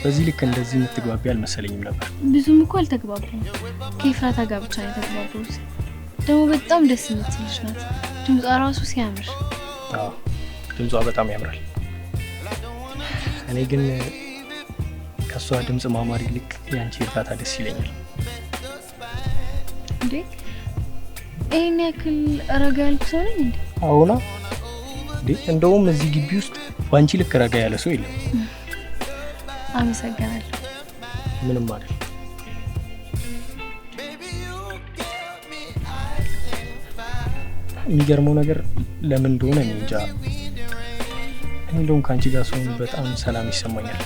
በዚህ ልክ እንደዚህ የምትግባቢ አልመሰለኝም ነበር። ብዙም እኮ አልተግባባም። ከኤፍራታ ጋር ብቻ ነው የተግባባሁት። ደግሞ በጣም ደስ የምትል ልጅ ናት። ድምጿ ራሱ ሲያምር። አዎ ድምጿ በጣም ያምራል። እኔ ግን ከሷ ድምጽ ማማር ይልቅ ያንቺ እርጋታ ደስ ይለኛል። እንዴ ይሄን ያክል ረጋ ያልኩ ሰው ነኝ እንዴ? አዎና እንዴ እንደውም እዚህ ግቢ ውስጥ ባንቺ ልክ ረጋ ያለ ሰው የለም። አመሰግናለሁ። ምንም አይደል። የሚገርመው ነገር ለምን እንደሆነ እኔ እንጃ። እንደውም ካንቺ ጋር ሰውን በጣም ሰላም ይሰማኛል።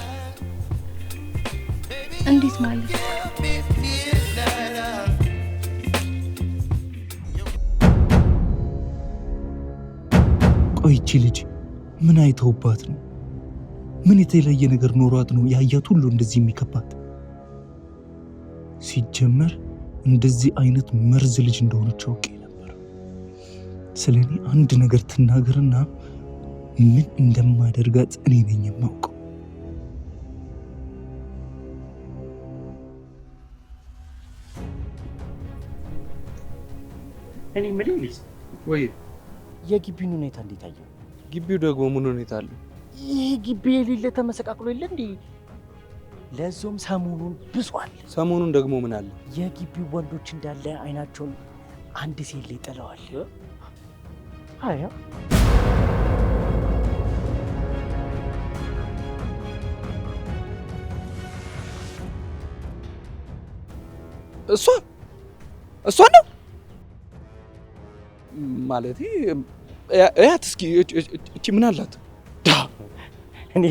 እንዴት ማለት? ቆይቺ ልጅ ምን አይተውባት ነው? ምን የተለየ ነገር ኖሯት ነው ያያት ሁሉ እንደዚህ የሚከባት? ሲጀመር እንደዚህ አይነት መርዝ ልጅ እንደሆነች አውቄ ነበር። ስለኔ አንድ ነገር ትናገርና ምን እንደማደርጋት እኔ ነኝ የማውቀው። እኔ ምንም ልጅ ወይ የግቢውን ሁኔታ እንዴት አየው? ግቢው ደግሞ ምን ሁኔታ አለው? ይሄ ግቢ የሌለ ተመሰቃቅሎ የለ እንዴ? ለዞም ሰሞኑን ብሷል። ሰሞኑን ደግሞ ምን አለ? የግቢው ወንዶች እንዳለ አይናቸውን አንድ ሴት ላይ ጥለዋል። አያ እሷ ነው ማለቴ እያት እስኪ እቺ ምን አላት? እኔ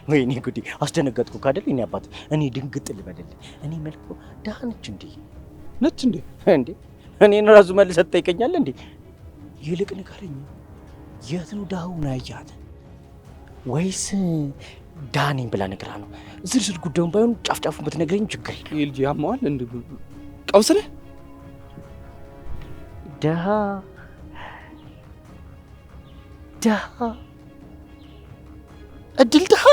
ወይኔ ጉዲ አስደነገጥኩ አይደል? እኔ አባት እኔ ድንግጥ ልበልልህ። እኔ መልኩ ደህና ነች እንዴ? ነች እንዴ? እንዴ እኔን ራሱ መልሰህ ትጠይቀኛለህ እንዴ? ይልቅ ንገረኝ፣ የት ነው ዳውን ያያት? ወይስ ዳኔን ብላ ነግራ ነው? ዝርዝር ጉዳዩን ባይሆን ጫፍጫፉን ብትነግረኝ ችግር የለም። ይልጂ ያማዋል እንዴ? ቀውስ ነህ? ደሃ እድል ደሃ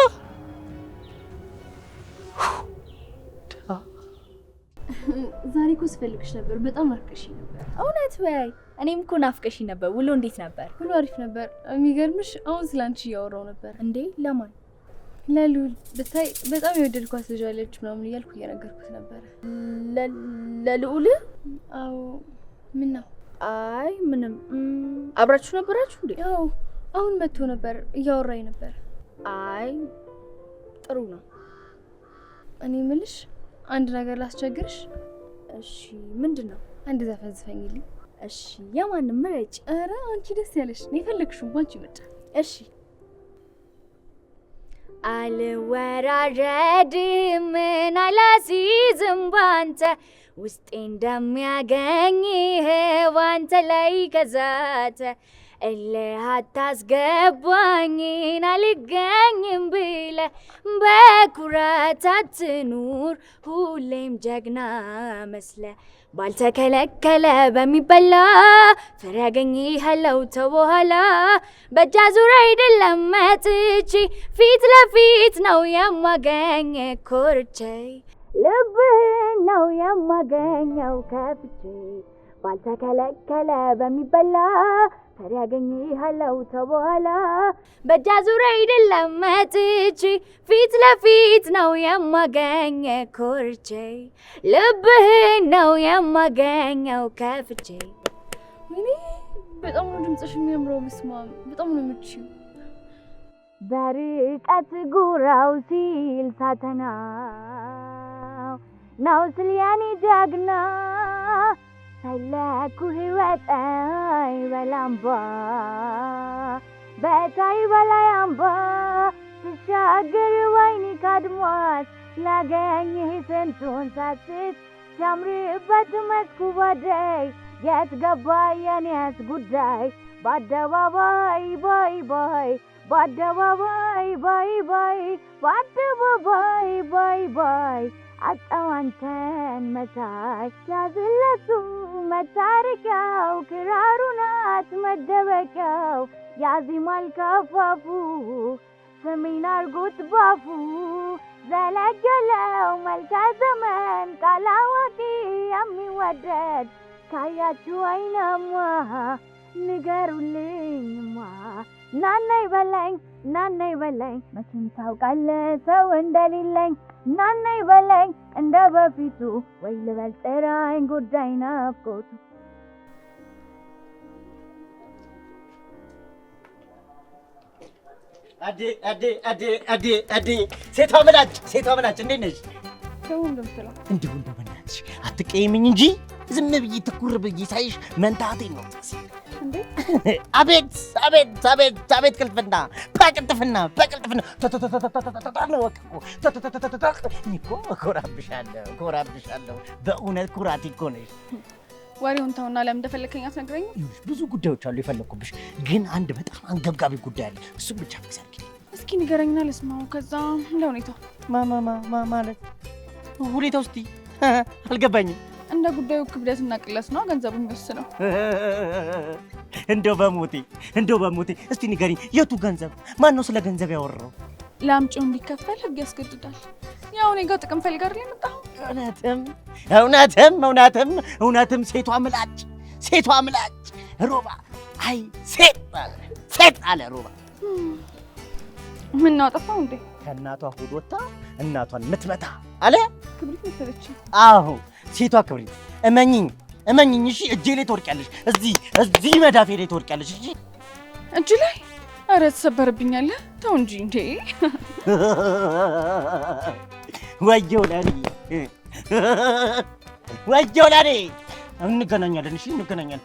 ዛሬ እኮ ስፈልግሽ ነበር። በጣም ናፍቀሽኝ ነበር። እውነት በይ። እኔም እኮ ናፍቀሽኝ ነበር። ውሎ እንዴት ነበር? ሁሉ አሪፍ ነበር። የሚገርምሽ አሁን ስላንቺ እያወራሁ ነበር። እንዴ ለማን? ለሉል ብታይ በጣም የወደድኳት ልጅ አለች ምናምን እያልኩ እየነገርኩት ነበር። ለልዑል? አዎ። ምን ነው? አይ ምንም። አብራችሁ ነበራችሁ እንዴ? አዎ አሁን መጥቶ ነበር፣ እያወራኝ ነበር። አይ ጥሩ ነው። እኔ ምልሽ አንድ ነገር ላስቸግርሽ? እሺ ምንድን ነው? አንድ ዘፈን ዝፈኝልኝ። እሺ የማንም ምረጭ። ኧረ አንቺ ደስ ያለሽ ነው የፈለግሽው ባንቺ ምርጫ። እሺ አልወራረድም ምን አላሲዝም ባንተ ውስጤ እንደሚያገኝ ባንተ ላይ ከዛተ እልህ አታስገባኝን አልገኝም ብለ በኩራት አትኑር ሁሌም ጀግና መስለ ባልተከለከለ በሚበላ ፍሬ ያገኝሃለው ተው በኋላ በእጅ አዙር አይደለም መጥቼ ፊት ለፊት ነው የማገኝ ኮርቼ ልብህን ነው የማገኘው ከፍቼ ባልተከለከለ በሚበላ ፍሬ ያገኝሃለው ተው በኋላ በእጅ አዙር አይደለም መጥቼ ፊት ለፊት ነው የማገኝ ኮርቼ ልብህን ነው የማገኘው ከፍቼ። ወይኔ በጣም ነው ድምፅሽ የሚያምረው። በስመ አብ በጣም ነው የምትችይው። በርቀት ጉራው ሲል ሳተናው ነው ስል የኔ ጀግና ሳይለኩ ህይወታይ በላምባ በታይ በላይ አምባ ስሻገር ወይኒ ካድማስ ላገኝህ ስንቱን ሳስት ሲያምርበት መስኩ ባደይ የት ገባ የኔስ ጉዳይ በአደባባይ ባይ ባይ በአደባባይ ባይ ባይ በአደባባይ ባይ ባይ አጣዋንተን መሳይ ያዝለሱ መታረቂያው ክራሩ ናት መደበቂያው ያዚማል ከፋፉ ስሜን አርጎት ባፉ ዘለገለው መልከ ዘመን ቃላዋቂ የሚወደድ ካያችሁ አይናማ ንገሩልኝማ ናናይ በለኝ መቼም ታውቃለህ ሰው እንደሌለኝ ናናይ በለኝ እንደ በፊቱ ወይ ልበል ጥራኝ ጉዳይ ናፍቆቱ አዴ ሴቷ ምላጭ እንዴት ነሽ? እንዲሁ እንደው በእናትሽ አትቀይምኝ እንጂ ዝም ብዬ ትኩር ብዬ ሳይሽ መንታቴን ነው። አቤት ቅልጥፍና በቅልጥፍና እኔ እኮ እኮራብሻለሁ። በእውነት ኩራቴ እኮ ነሽ። ወሬውን ተውና ለምን እንደፈለከኝ አትነግረኝም? ብዙ ጉዳዮች አሉ የፈለኩብሽ፣ ግን አንድ በጣም አንገብጋቢ ጉዳይ አለ። እሱም ብቻ ፍክስ አድርጊ። እስኪ ንገረኝና ልስማው። ከዛ እንደ ሁኔታው ማለት ሁኔታው እስቲ አልገባኝም። እንደ ጉዳዩ ክብደትና ቅለት ነው ገንዘቡ የሚወስነው። እንደው በሞቴ እስቲ ንገሪኝ፣ የቱ ገንዘብ? ማን ነው ስለ ገንዘብ ያወራው? ለአምጪው እንዲከፈል ህግ ያስገድዳል። ያው እኔ ጋር ጥቅም ፈልጋር ላይ መጣሁ። እውነትም ሴቷ ምላጭ ሮባ። አይ ሴት አለ ሮባ። ምን ነው አጠፋው እንዴ? ከእናቷ ሆድ ወጣ እናቷን ምትመታ አለ። ክብሪት መሰለች። አዎ ሴቷ ክብሪት። እመኝኝ እሺ። እጄ ላይ ትወርቂያለሽ፣ እዚህ መዳፌ ላይ ትወርቂያለሽ። እሺ እጅ ላይ? ኧረ ትሰበርብኛለህ። ተው እንጂ እንዴ። ወየው ለኔ እንገናኛለን። እሺ እንገናኛለን።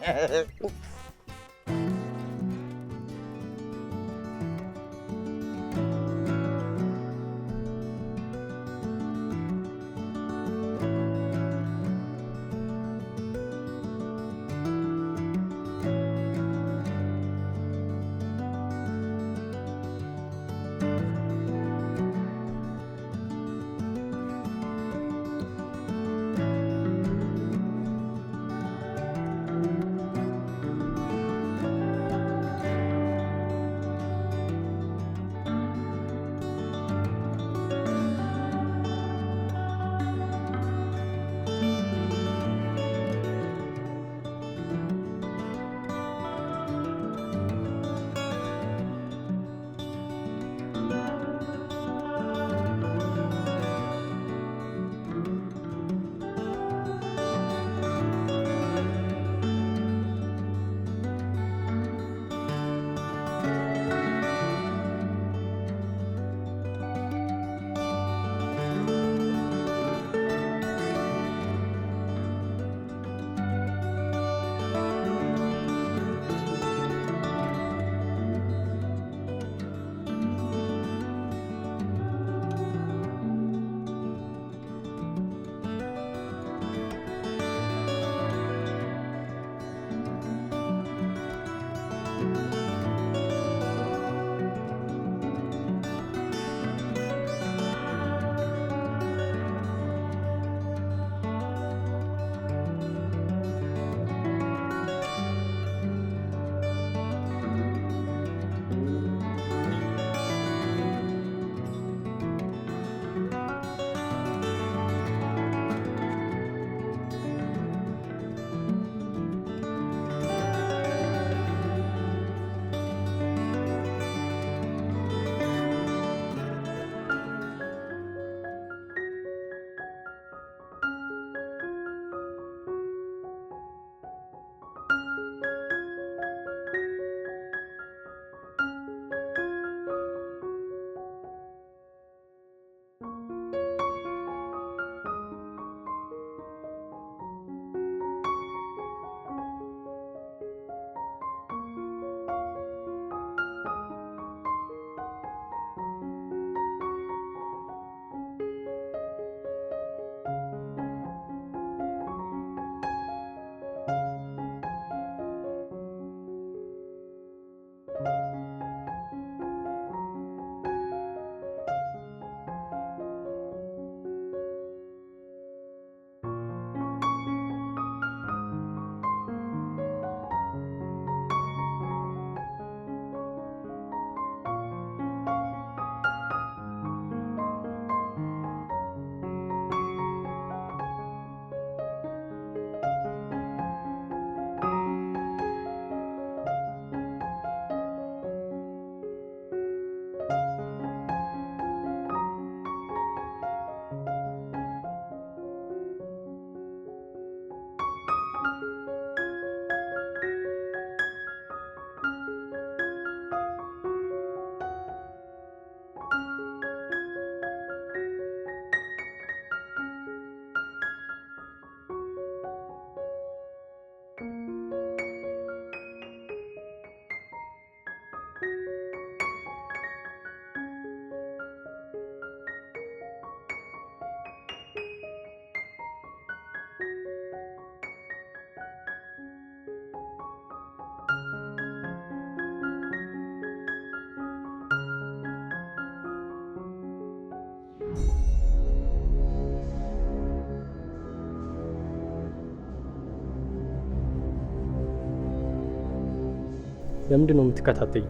ለምንድን ነው የምትከታተኝ?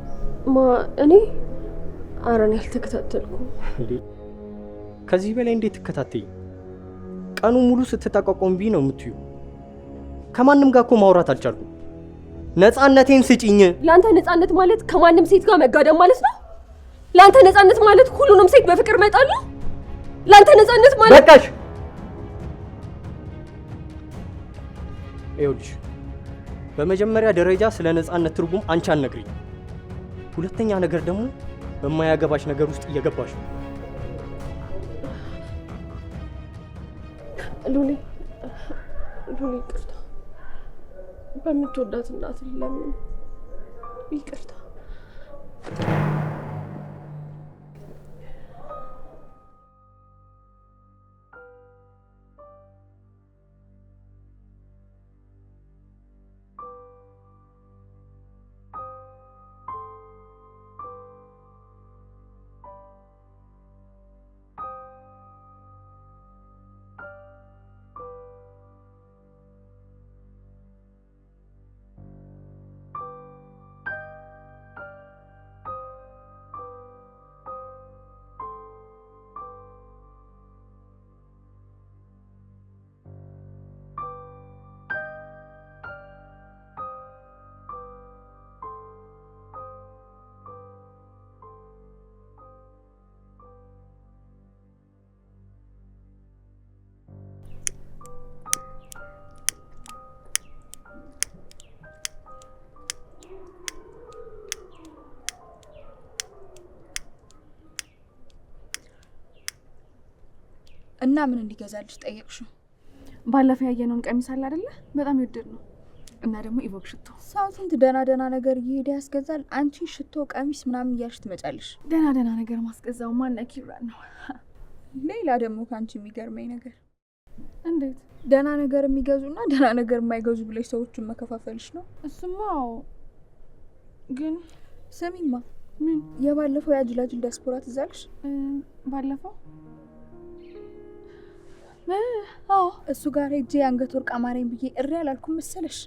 እኔ ኧረ እኔ አልተከታተልኩም። ከዚህ በላይ እንዴት ትከታተኝ? ቀኑ ሙሉ ስትጠቋቋምብኝ ነው የምትዩ። ከማንም ጋር እኮ ማውራት አልቻልኩም። ነፃነቴን ስጪኝ። ለአንተ ነፃነት ማለት ከማንም ሴት ጋር መጋደም ማለት ነው? ለአንተ ነፃነት ማለት ሁሉንም ሴት በፍቅር መጣል ነው? ለአንተ ነፃነት ማለት በቃሽ። ይኸውልሽ በመጀመሪያ ደረጃ ስለ ነፃነት ትርጉም አንቺ አልነግሪኝ። ሁለተኛ ነገር ደግሞ በማያገባሽ ነገር ውስጥ እየገባሽ ነው። ሉሊ ይቅርታ። በምትወዳት እናት ለምን ይቅርታ። እና ምን እንዲገዛልሽ ጠየቅሽው? ባለፈው ያየነውን ቀሚስ አለ አይደለ? በጣም ይወደድ ነው። እና ደግሞ ኢቮክ ሽቶ። ሰው ስንት ደህና ነገር እየሄደ ያስገዛል። አንቺ ሽቶ፣ ቀሚስ ምናምን እያልሽ ትመጫለሽ። ደህና ነገር ማስገዛው ማን ኪብራን ነው። ሌላ ደግሞ ከአንቺ የሚገርመኝ ነገር እንዴት ደህና ነገር የሚገዙና ደህና ነገር የማይገዙ ብለሽ ሰዎችን መከፋፈልሽ ነው። እሱማ ግን ስሚማ፣ ምን የባለፈው ያጅላጅል ዲያስፖራ ትዛልሽ? ባለፈው እሱ ጋር ሄጄ አንገት ወርቅ አማረኝ ብዬ እሪ አላልኩም መሰለሽ?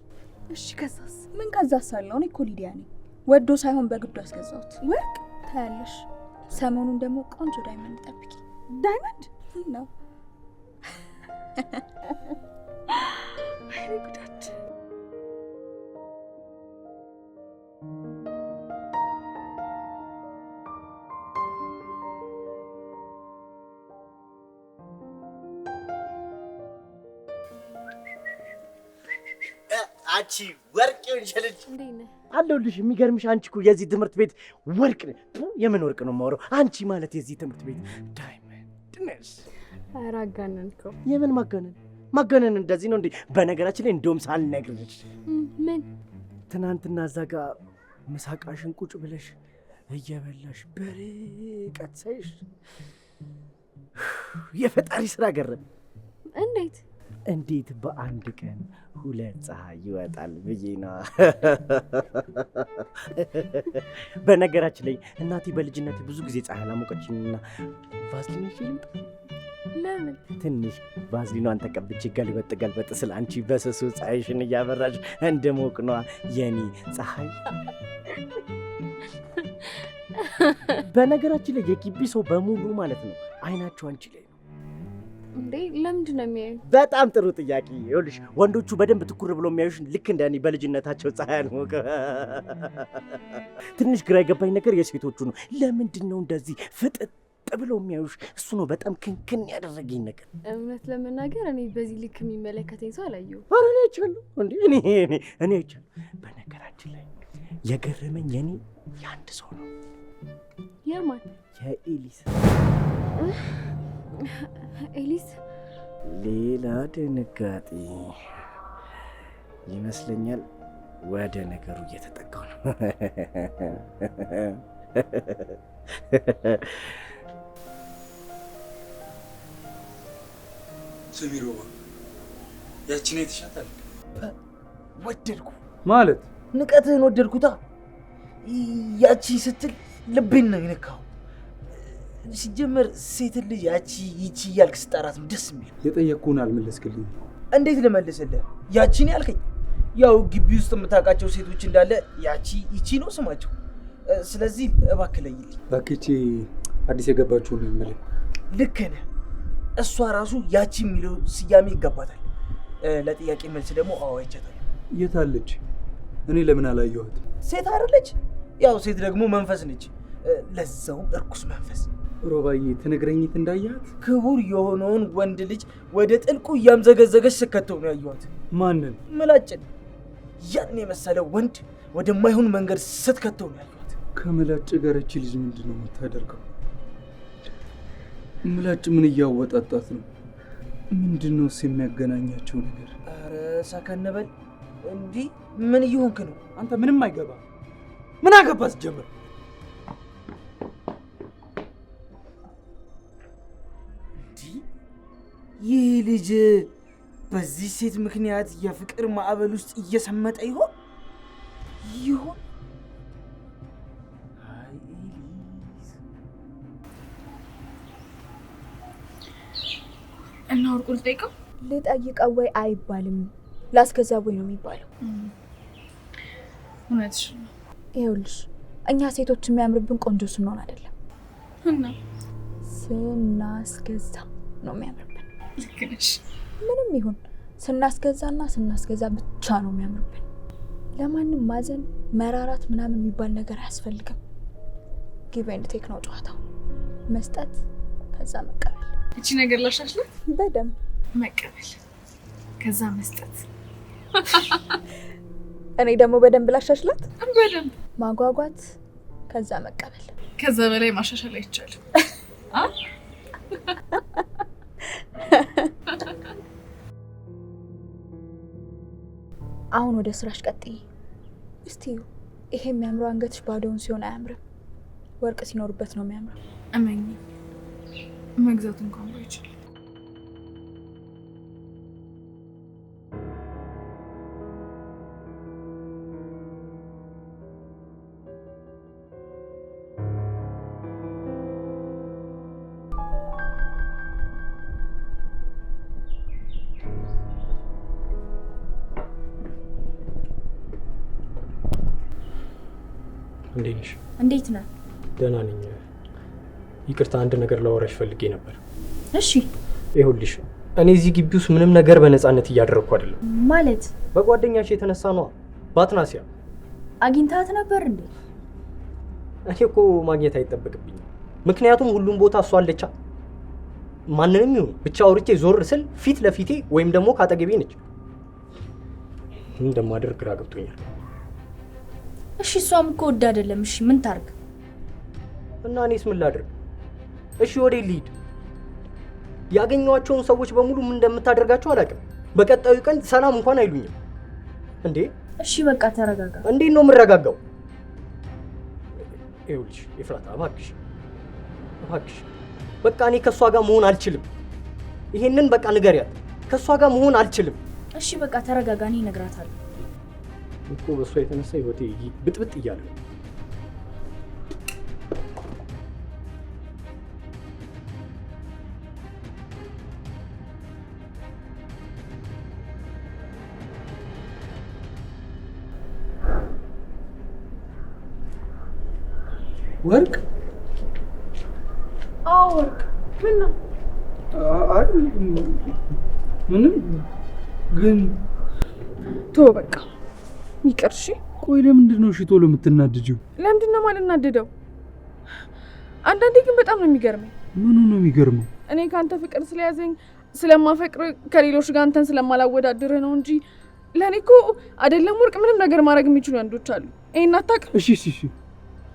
እሺ ከዛስ? ምን ከዛስ አለው? እኔ እኮ ሊዲያ ነኝ። ወዶ ሳይሆን በግዱ አስገዛሁት። ወርቅ ታያለሽ። ሰሞኑን ደግሞ ቆንጆ ዳይመንድ ጠብቂ። ዳይመንድ ነው። አይኔ ጉዳት። አንቺ ወርቅ ይንሸልጅ እንዴት ነህ? አለሁልሽ። የሚገርምሽ አንቺ እኮ የዚህ ትምህርት ቤት ወርቅ ነሽ። የምን ወርቅ ነው የማወራው? አንቺ ማለት የዚህ ትምህርት ቤት ዳይመንድ ነሽ። ኧረ አጋነንከው። የምን ማጋነን እንደዚህ ነው እንዴ? በነገራችን ላይ እንደውም ሳልነግርሽ ምን ትናንትና እዛ ጋር ምሳቃሽን ቁጭ ብለሽ እየበላሽ በርቀት ሳይሽ የፈጣሪ ስራ ገረም። እንዴት በአንድ ቀን ሁለት ፀሐይ ይወጣል ብዬ ነው። በነገራችን ላይ እናቴ በልጅነቴ ብዙ ጊዜ ፀሐይ አላሞቀችኝና ቫዝሊን ይችላል። ለምን ትንሽ ቫዝሊኗን ተቀብቼ ገልበጥ ስለ አንቺ በስሱ ፀሐይሽን እያበራሽ እንደሞቅ ነዋ የኔ ፀሐይ። በነገራችን ላይ የግቢ ሰው በሙሉ ማለት ነው አይናቸው አንቺ ላይ ነው። እንዴ ለምንድን ነው የሚያዩ? በጣም ጥሩ ጥያቄ። ይኸውልሽ ወንዶቹ በደንብ ትኩር ብሎ የሚያዩሽ ልክ እንደ እኔ በልጅነታቸው ፀሐይ አልሞቀ። ትንሽ ግራ የገባኝ ነገር የሴቶቹ ነው። ለምንድን ነው እንደዚህ ፍጥጥ ብለው የሚያዩሽ? እሱ ነው በጣም ክንክን ያደረገኝ ነገር። እውነት ለመናገር እኔ በዚህ ልክ የሚመለከተኝ ሰው አላየሁም። ኧረ እኔ አይቻለሁ እንዴ እኔ አይቻለሁ። በነገራችን ላይ የገረመኝ የኔ የአንድ ሰው ነው። የማን? የኤሊስ። ኤሊስ? ሌላ ድንጋጤ ይመስለኛል። ወደ ነገሩ እየተጠጋው ነው። ስሚሮ ያቺን የተሻታል ወደድኩ ማለት ንቀትህን ወደድኩታ። ያቺ ስትል ልቤን ነው የነካው። ሲጀመር ሴት ልጅ ያቺ ይቺ እያልክ ስጠራት ነው ደስ የሚል። የጠየቅኩህን አልመለስክልኝ። እንዴት ልመልስልህ? ያቺን ያልከኝ ያው ግቢ ውስጥ የምታውቃቸው ሴቶች እንዳለ ያቺ ይቺ ነው ስማቸው። ስለዚህ እባክህ ለይልኝ። ባክቺ አዲስ የገባችው ነው የምልህ። ልክ ነህ። እሷ ራሱ ያቺ የሚለው ስያሜ ይገባታል። ለጥያቄ መልስ ደግሞ አዎ አይቻታል። የት አለች? እኔ ለምን አላየኋት? ሴት አይደለች? ያው ሴት ደግሞ መንፈስ ነች፣ ለዛውም እርኩስ መንፈስ። ሮባዬ ትነግረኝት እንዳያት ክቡር የሆነውን ወንድ ልጅ ወደ ጥልቁ እያምዘገዘገች ስከተው ነው ያየኋት። ማንን? ምላጭን። ያን የመሰለ ወንድ ወደማይሆን መንገድ ስትከተው ነው ያየኋት። ከምላጭ ጋር እቺ ልጅ ምንድን ነው የምታደርገው? ምላጭ ምን እያወጣጣት ነው? ምንድነው የሚያገናኛቸው ነገር? ኧረ ሰከን በል። እንዲህ ምን እየሆንክ ነው አንተ? ምንም አይገባ። ምን አገባስ ጀምር። ይህ ልጅ በዚህ ሴት ምክንያት የፍቅር ማዕበል ውስጥ እየሰመጠ ይሆን? እና ወርቁ ልጠይቀው? ልጠይቀው ወይ አይባልም፣ ላስገዛ ወይ ነው የሚባለው። እውነትሽ ነው። ይኸውልሽ እኛ ሴቶች የሚያምርብን ቆንጆ ስንሆን አይደለም፣ እና ስናስገዛ ነው የሚያምርብን። ልክ ነሽ። ምንም ይሁን ስናስገዛ ብቻ ነው የሚያምርብን። ለማንም ማዘን መራራት ምናምን የሚባል ነገር አያስፈልግም። ጊቭ ኤንድ ቴክ ነው ጨዋታው። መስጠት ከዛ መቀበል። እቺ ነገር ላሻሽላት። በደንብ መቀበል ከዛ መስጠት። እኔ ደግሞ በደንብ ላሻሽላት። በደንብ ማጓጓት ከዛ መቀበል። ከዛ በላይ ማሻሻል አይቻልም። አሁን ወደ ስራሽ ቀጥይ። እስቲ ይሄ የሚያምረው አንገትሽ ባዶውን ሲሆን አያምርም፣ ወርቅ ሲኖርበት ነው የሚያምረው። እመኝ፣ መግዛት እንኳን ባይችል እንዴት ነሽ? እንዴት ነህ? ደህና ነኝ። ይቅርታ አንድ ነገር ላወራሽ ፈልጌ ነበር። እሺ። ይኸውልሽ እኔ እዚህ ግቢ ውስጥ ምንም ነገር በነፃነት እያደረግኩ አይደለም። ማለት? በጓደኛሽ የተነሳ ነው። በአትናሲያ አግኝታት ነበር እንዴ? እኔ እኮ ማግኘት አይጠበቅብኝም፣ ምክንያቱም ሁሉም ቦታ እሷ አለቻ። ማንንም ይሁን ብቻ አውርቼ ዞር ስል ፊት ለፊቴ ወይም ደግሞ ካጠገቤ ነች። እንደማደርግ ግራ ገብቶኛል። እሺ እሷም እኮ ወድ አይደለም። እሺ ምን ታርግ? እና እኔስ ምን ላድርግ? እሺ ወዴት ልሂድ? ያገኘኋቸውን ሰዎች በሙሉ ምን እንደምታደርጋቸው አላውቅም። በቀጣዩ ቀን ሰላም እንኳን አይሉኝም እንዴ። እሺ በቃ ተረጋጋ። እንዴት ነው የምረጋጋው? ይኸውልሽ ኤፍራታ እባክሽ በቃ እኔ ከእሷ ጋር መሆን አልችልም። ይሄንን በቃ ንገሪያት፣ ከእሷ ጋር መሆን አልችልም። እሺ በቃ ተረጋጋ፣ እኔ እነግራታለሁ እኮ በእሷ የተነሳ ህይወቴ ብጥብጥ እያለ ነው። ወርቅ? አዎ ወርቅ። ምን ነው? አይ ምንም። ግን ተው በቃ ይቅር። እሺ ቆይ ለምንድን ነው ቶሎ የምትናደጂው? ለምንድን ነው የማልናደደው? አንዳንዴ ግን በጣም ነው የሚገርመኝ። ምኑ ነው የሚገርመው? እኔ ካንተ ፍቅር ስለያዘኝ ስለማፈቅር ከሌሎች ጋር አንተን ስለማላወዳድርህ ነው እንጂ ለእኔ እኮ አይደለም ወርቅ ምንም ነገር ማድረግ የሚችሉ ወንዶች አሉ። ይሄን አታውቅም?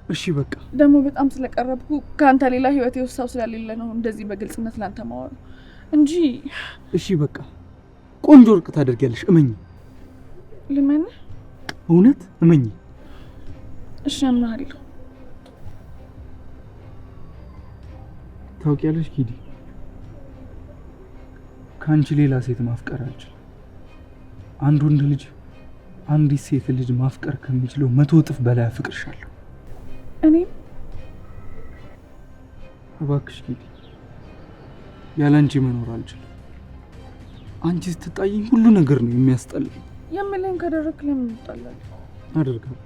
እሺ በቃ ደግሞ በጣም ስለቀረብኩ ከአንተ ሌላ ህይወቴ ውስጥ ሰው ስለሌለ ነው እንደዚህ በግልጽነት ላንተ ማወራው እንጂ። እሺ በቃ ቆንጆ ወርቅ ታደርጊያለሽ፣ እመኝ። ልመን? እውነት እመኝ። እሺ አምናለሁ። ታውቂያለሽ ኪዲ፣ ከአንቺ ሌላ ሴት ማፍቀር አልችልም። አንድ ወንድ ልጅ አንዲት ሴት ልጅ ማፍቀር ከሚችለው 100 እጥፍ በላይ አፍቅርሻለሁ። እኔም እባክሽ ኪዲ፣ ያለ አንቺ መኖር አልችልም። አንቺ ስትጣይኝ ሁሉ ነገር ነው የሚያስጠላኝ። የምልህን ካደረግክ ለምን እንጣላለን? አደርጋለሁ።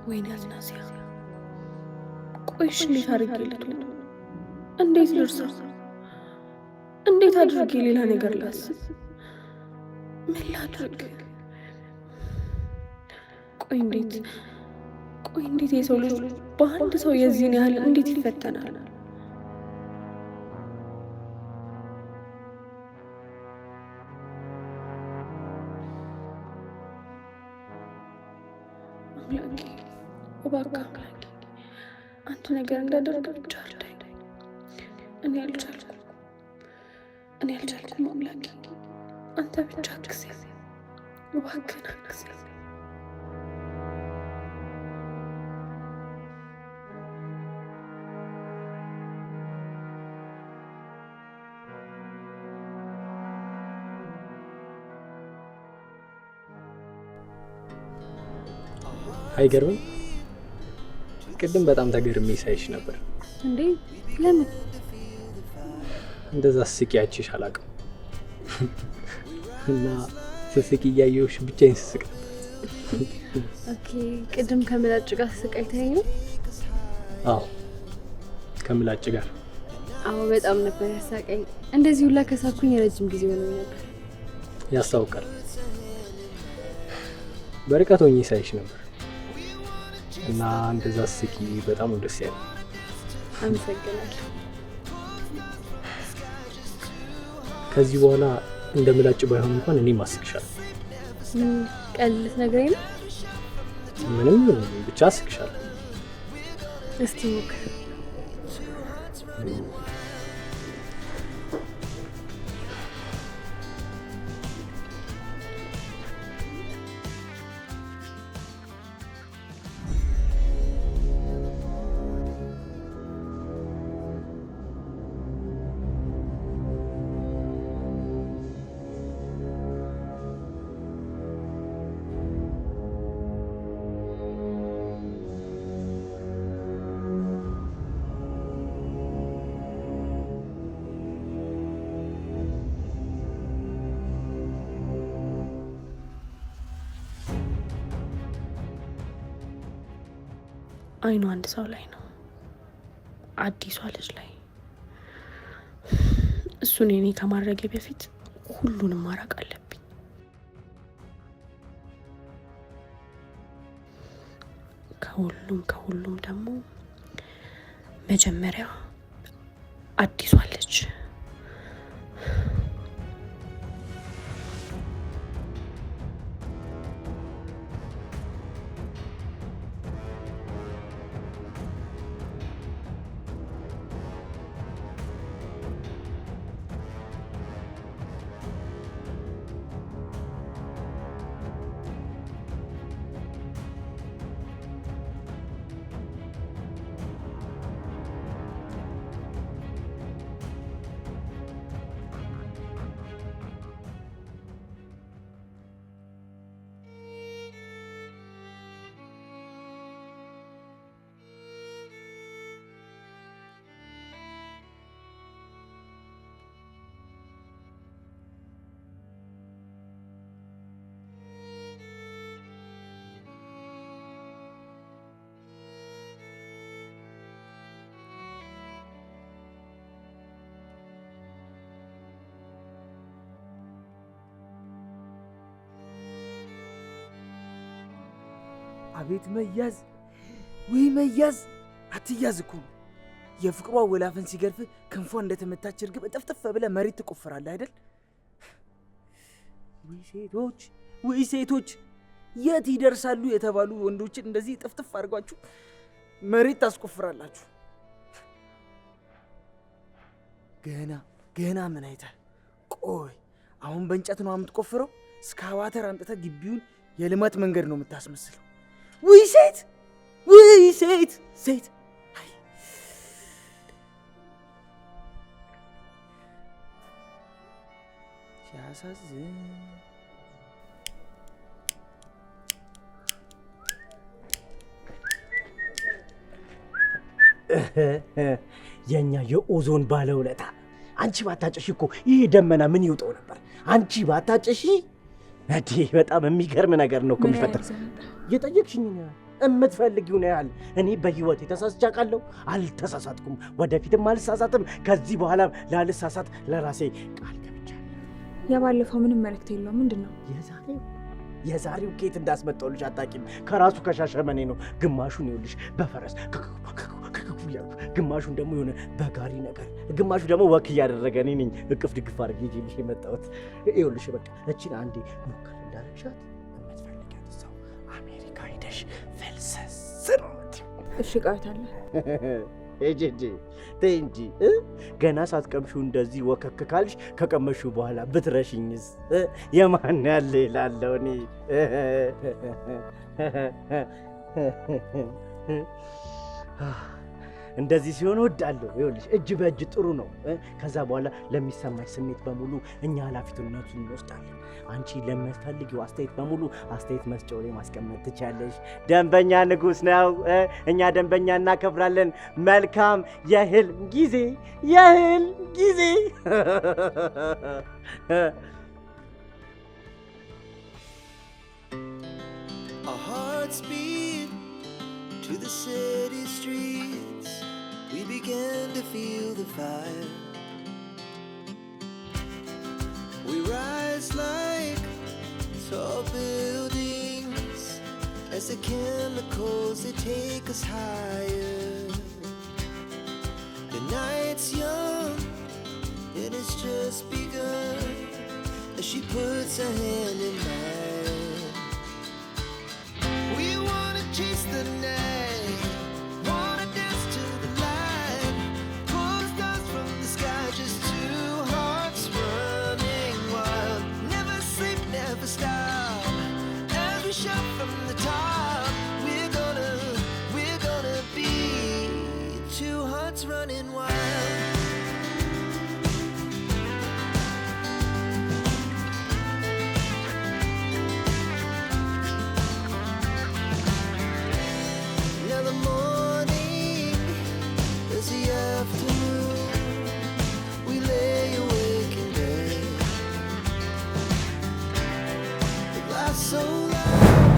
ወይኔ አዝናዚያ፣ ቆይሽ እንዴት አድርጌ ልትሆን? እንዴት ልርሳ? እንዴት አድርጌ ሌላ ነገር ላስብ? ምን ላድርግ? ቆይ እንዴት የሰው ልጅ በአንድ ሰው የዚህን ያህል እንዴት ይፈተናል? አምላኬ እባክህ አምላኬ አንድ ነገር እንዳደርግ ብቻ እርዳኝ። እኔ አልቻልኩም አምላኬ፣ አንተ ብቻ አግዘኝ፣ እባክህን አግዘኝ። አይገርምም? ቅድም በጣም ተገርሜ ሳይሽ ነበር። እንዴ ለምን እንደዛ ስስቂ አይቼሽ አላውቅም። እና ስስቂ እያየሁሽ ብቻዬን ስስቅ ነበር። ኦኬ፣ ቅድም ከምላጭ ጋር ስስቃይ ታየኝ ነው? አዎ ከምላጭ ጋር። አዎ በጣም ነበር ያሳቀኝ። እንደዚህ ሁላ ከሳኩኝ ረጅም ጊዜ ሆኖኝ ነበር። ያስታውቃል። በርቀት ሆኜ ሳይሽ ነበር እና እንደዛ ስስቂ በጣም ደስ ያለኝ። አመሰግናለሁ። ከዚህ በኋላ እንደምላጭ ባይሆን እንኳን እኔ ማስቅሻለሁ። ቀልድ ነገር ነው? ምንም ብቻ አስቅሻለሁ። እስቲ ሞክር። አይኑ አንድ ሰው ላይ ነው፣ አዲሷ ልጅ ላይ። እሱን እኔ ከማድረጌ በፊት ሁሉንም ማራቅ አለብኝ። ከሁሉም ደግሞ መጀመሪያ አዲሷ ልጅ። አቤት መያዝ! ወይ መያዝ! አትያዝ እኮ የፍቅሯ ወላፈን ሲገርፍ ክንፏ እንደተመታች እርግብ እጥፍጥፍ ብለህ መሬት ትቆፍራለህ አይደል? ወይ ሴቶች የት ይደርሳሉ የተባሉ ወንዶችን እንደዚህ ጥፍጥፍ አድርጓችሁ መሬት ታስቆፍራላችሁ። ገና ምን አይተህ? ቆይ አሁን በእንጨት ነው የምትቆፍረው? እስካቫተር አምጥተህ ግቢውን የልማት መንገድ ነው የምታስመስለው? ውይ ሴት! ውይ ሴት ሴት ሲያሳዝን። የኛ የኦዞን ባለውለታ አንቺ ባታጭሽ እኮ ይሄ ደመና ምን ይውጠው ነበር? አንቺ ባታጭሽ እዲ በጣም የሚገርም ነገር ነው እኮ የሚፈጠር። የጠየቅሽኝ ነው የምትፈልጊው ነው ያህል እኔ በህይወቴ ተሳስቼ አውቃለሁ? አልተሳሳትኩም፣ ወደፊትም አልሳሳትም። ከዚህ በኋላ ላልሳሳት ለራሴ ቃል ገብቻለሁ። የባለፈው ምንም መልእክት የለውም። ምንድን ነው የዛሬው? ኬት እንዳስመጣሁልሽ አታውቂም። ከራሱ ከሻሸመኔ ነው። ግማሹን ይኸውልሽ በፈረስ ያልኩ፣ ግማሹን ደግሞ የሆነ በጋሪ ነገር፣ ግማሹ ደግሞ ወክ እያደረገ እኔ ነኝ እቅፍ ድግፍ አድርጌ ይዤልሽ የመጣሁት። ይኸውልሽ በቃ እቺን አንዴ ሞከር እንዳረግሻት የምትፈልጊያት እዛው አሜሪካ ሄደሽ ፈልሰስ ነው። እሺ ቃይታለ እጄ ተይ እንጂ ገና ሳትቀምሺው እንደዚህ ወከክ ካልሽ ከቀመሽው በኋላ ብትረሽኝስ የማን ያለ ይላለሁ እኔ። እንደዚህ ሲሆን እወዳለሁ። ይኸውልሽ እጅ በእጅ ጥሩ ነው። ከዛ በኋላ ለሚሰማሽ ስሜት በሙሉ እኛ ኃላፊነቱን እንወስዳለን። አንቺ ለምትፈልጊው አስተያየት በሙሉ አስተያየት መስጫው ላይ ማስቀመጥ ትችያለሽ። ደንበኛ ንጉስ ነው። እኛ ደንበኛ እናከብራለን። መልካም የህልም ጊዜ፣ የህልም ጊዜ። Our hearts beat to the city streets. We began to feel the fire. We rise like tall buildings as the chemicals, they take us higher. The night's young and it's just begun as she puts her hand in mine. We wanna chase the night, wanna dance to the light, pull stars from the sky, just two hearts running wild. Never sleep, never stop, as we shout from the top. We're gonna be two hearts running wild. Now the morning is the afternoon. We lay awake in bed. The glass so loud.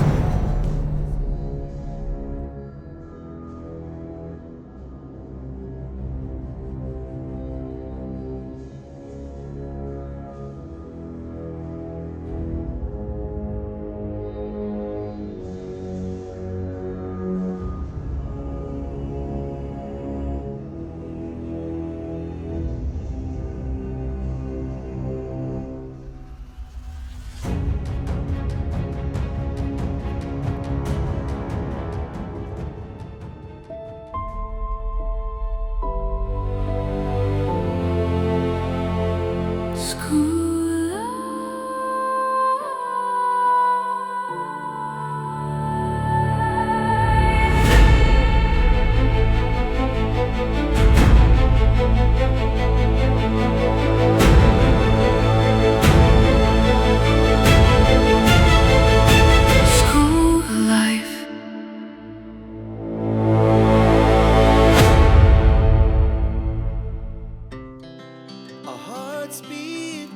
Our hearts beat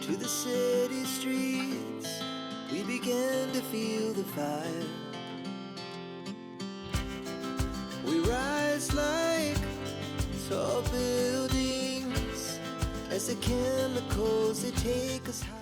to the city streets. We began to feel the fire. We rise like tall buildings as the chemicals, they take us high.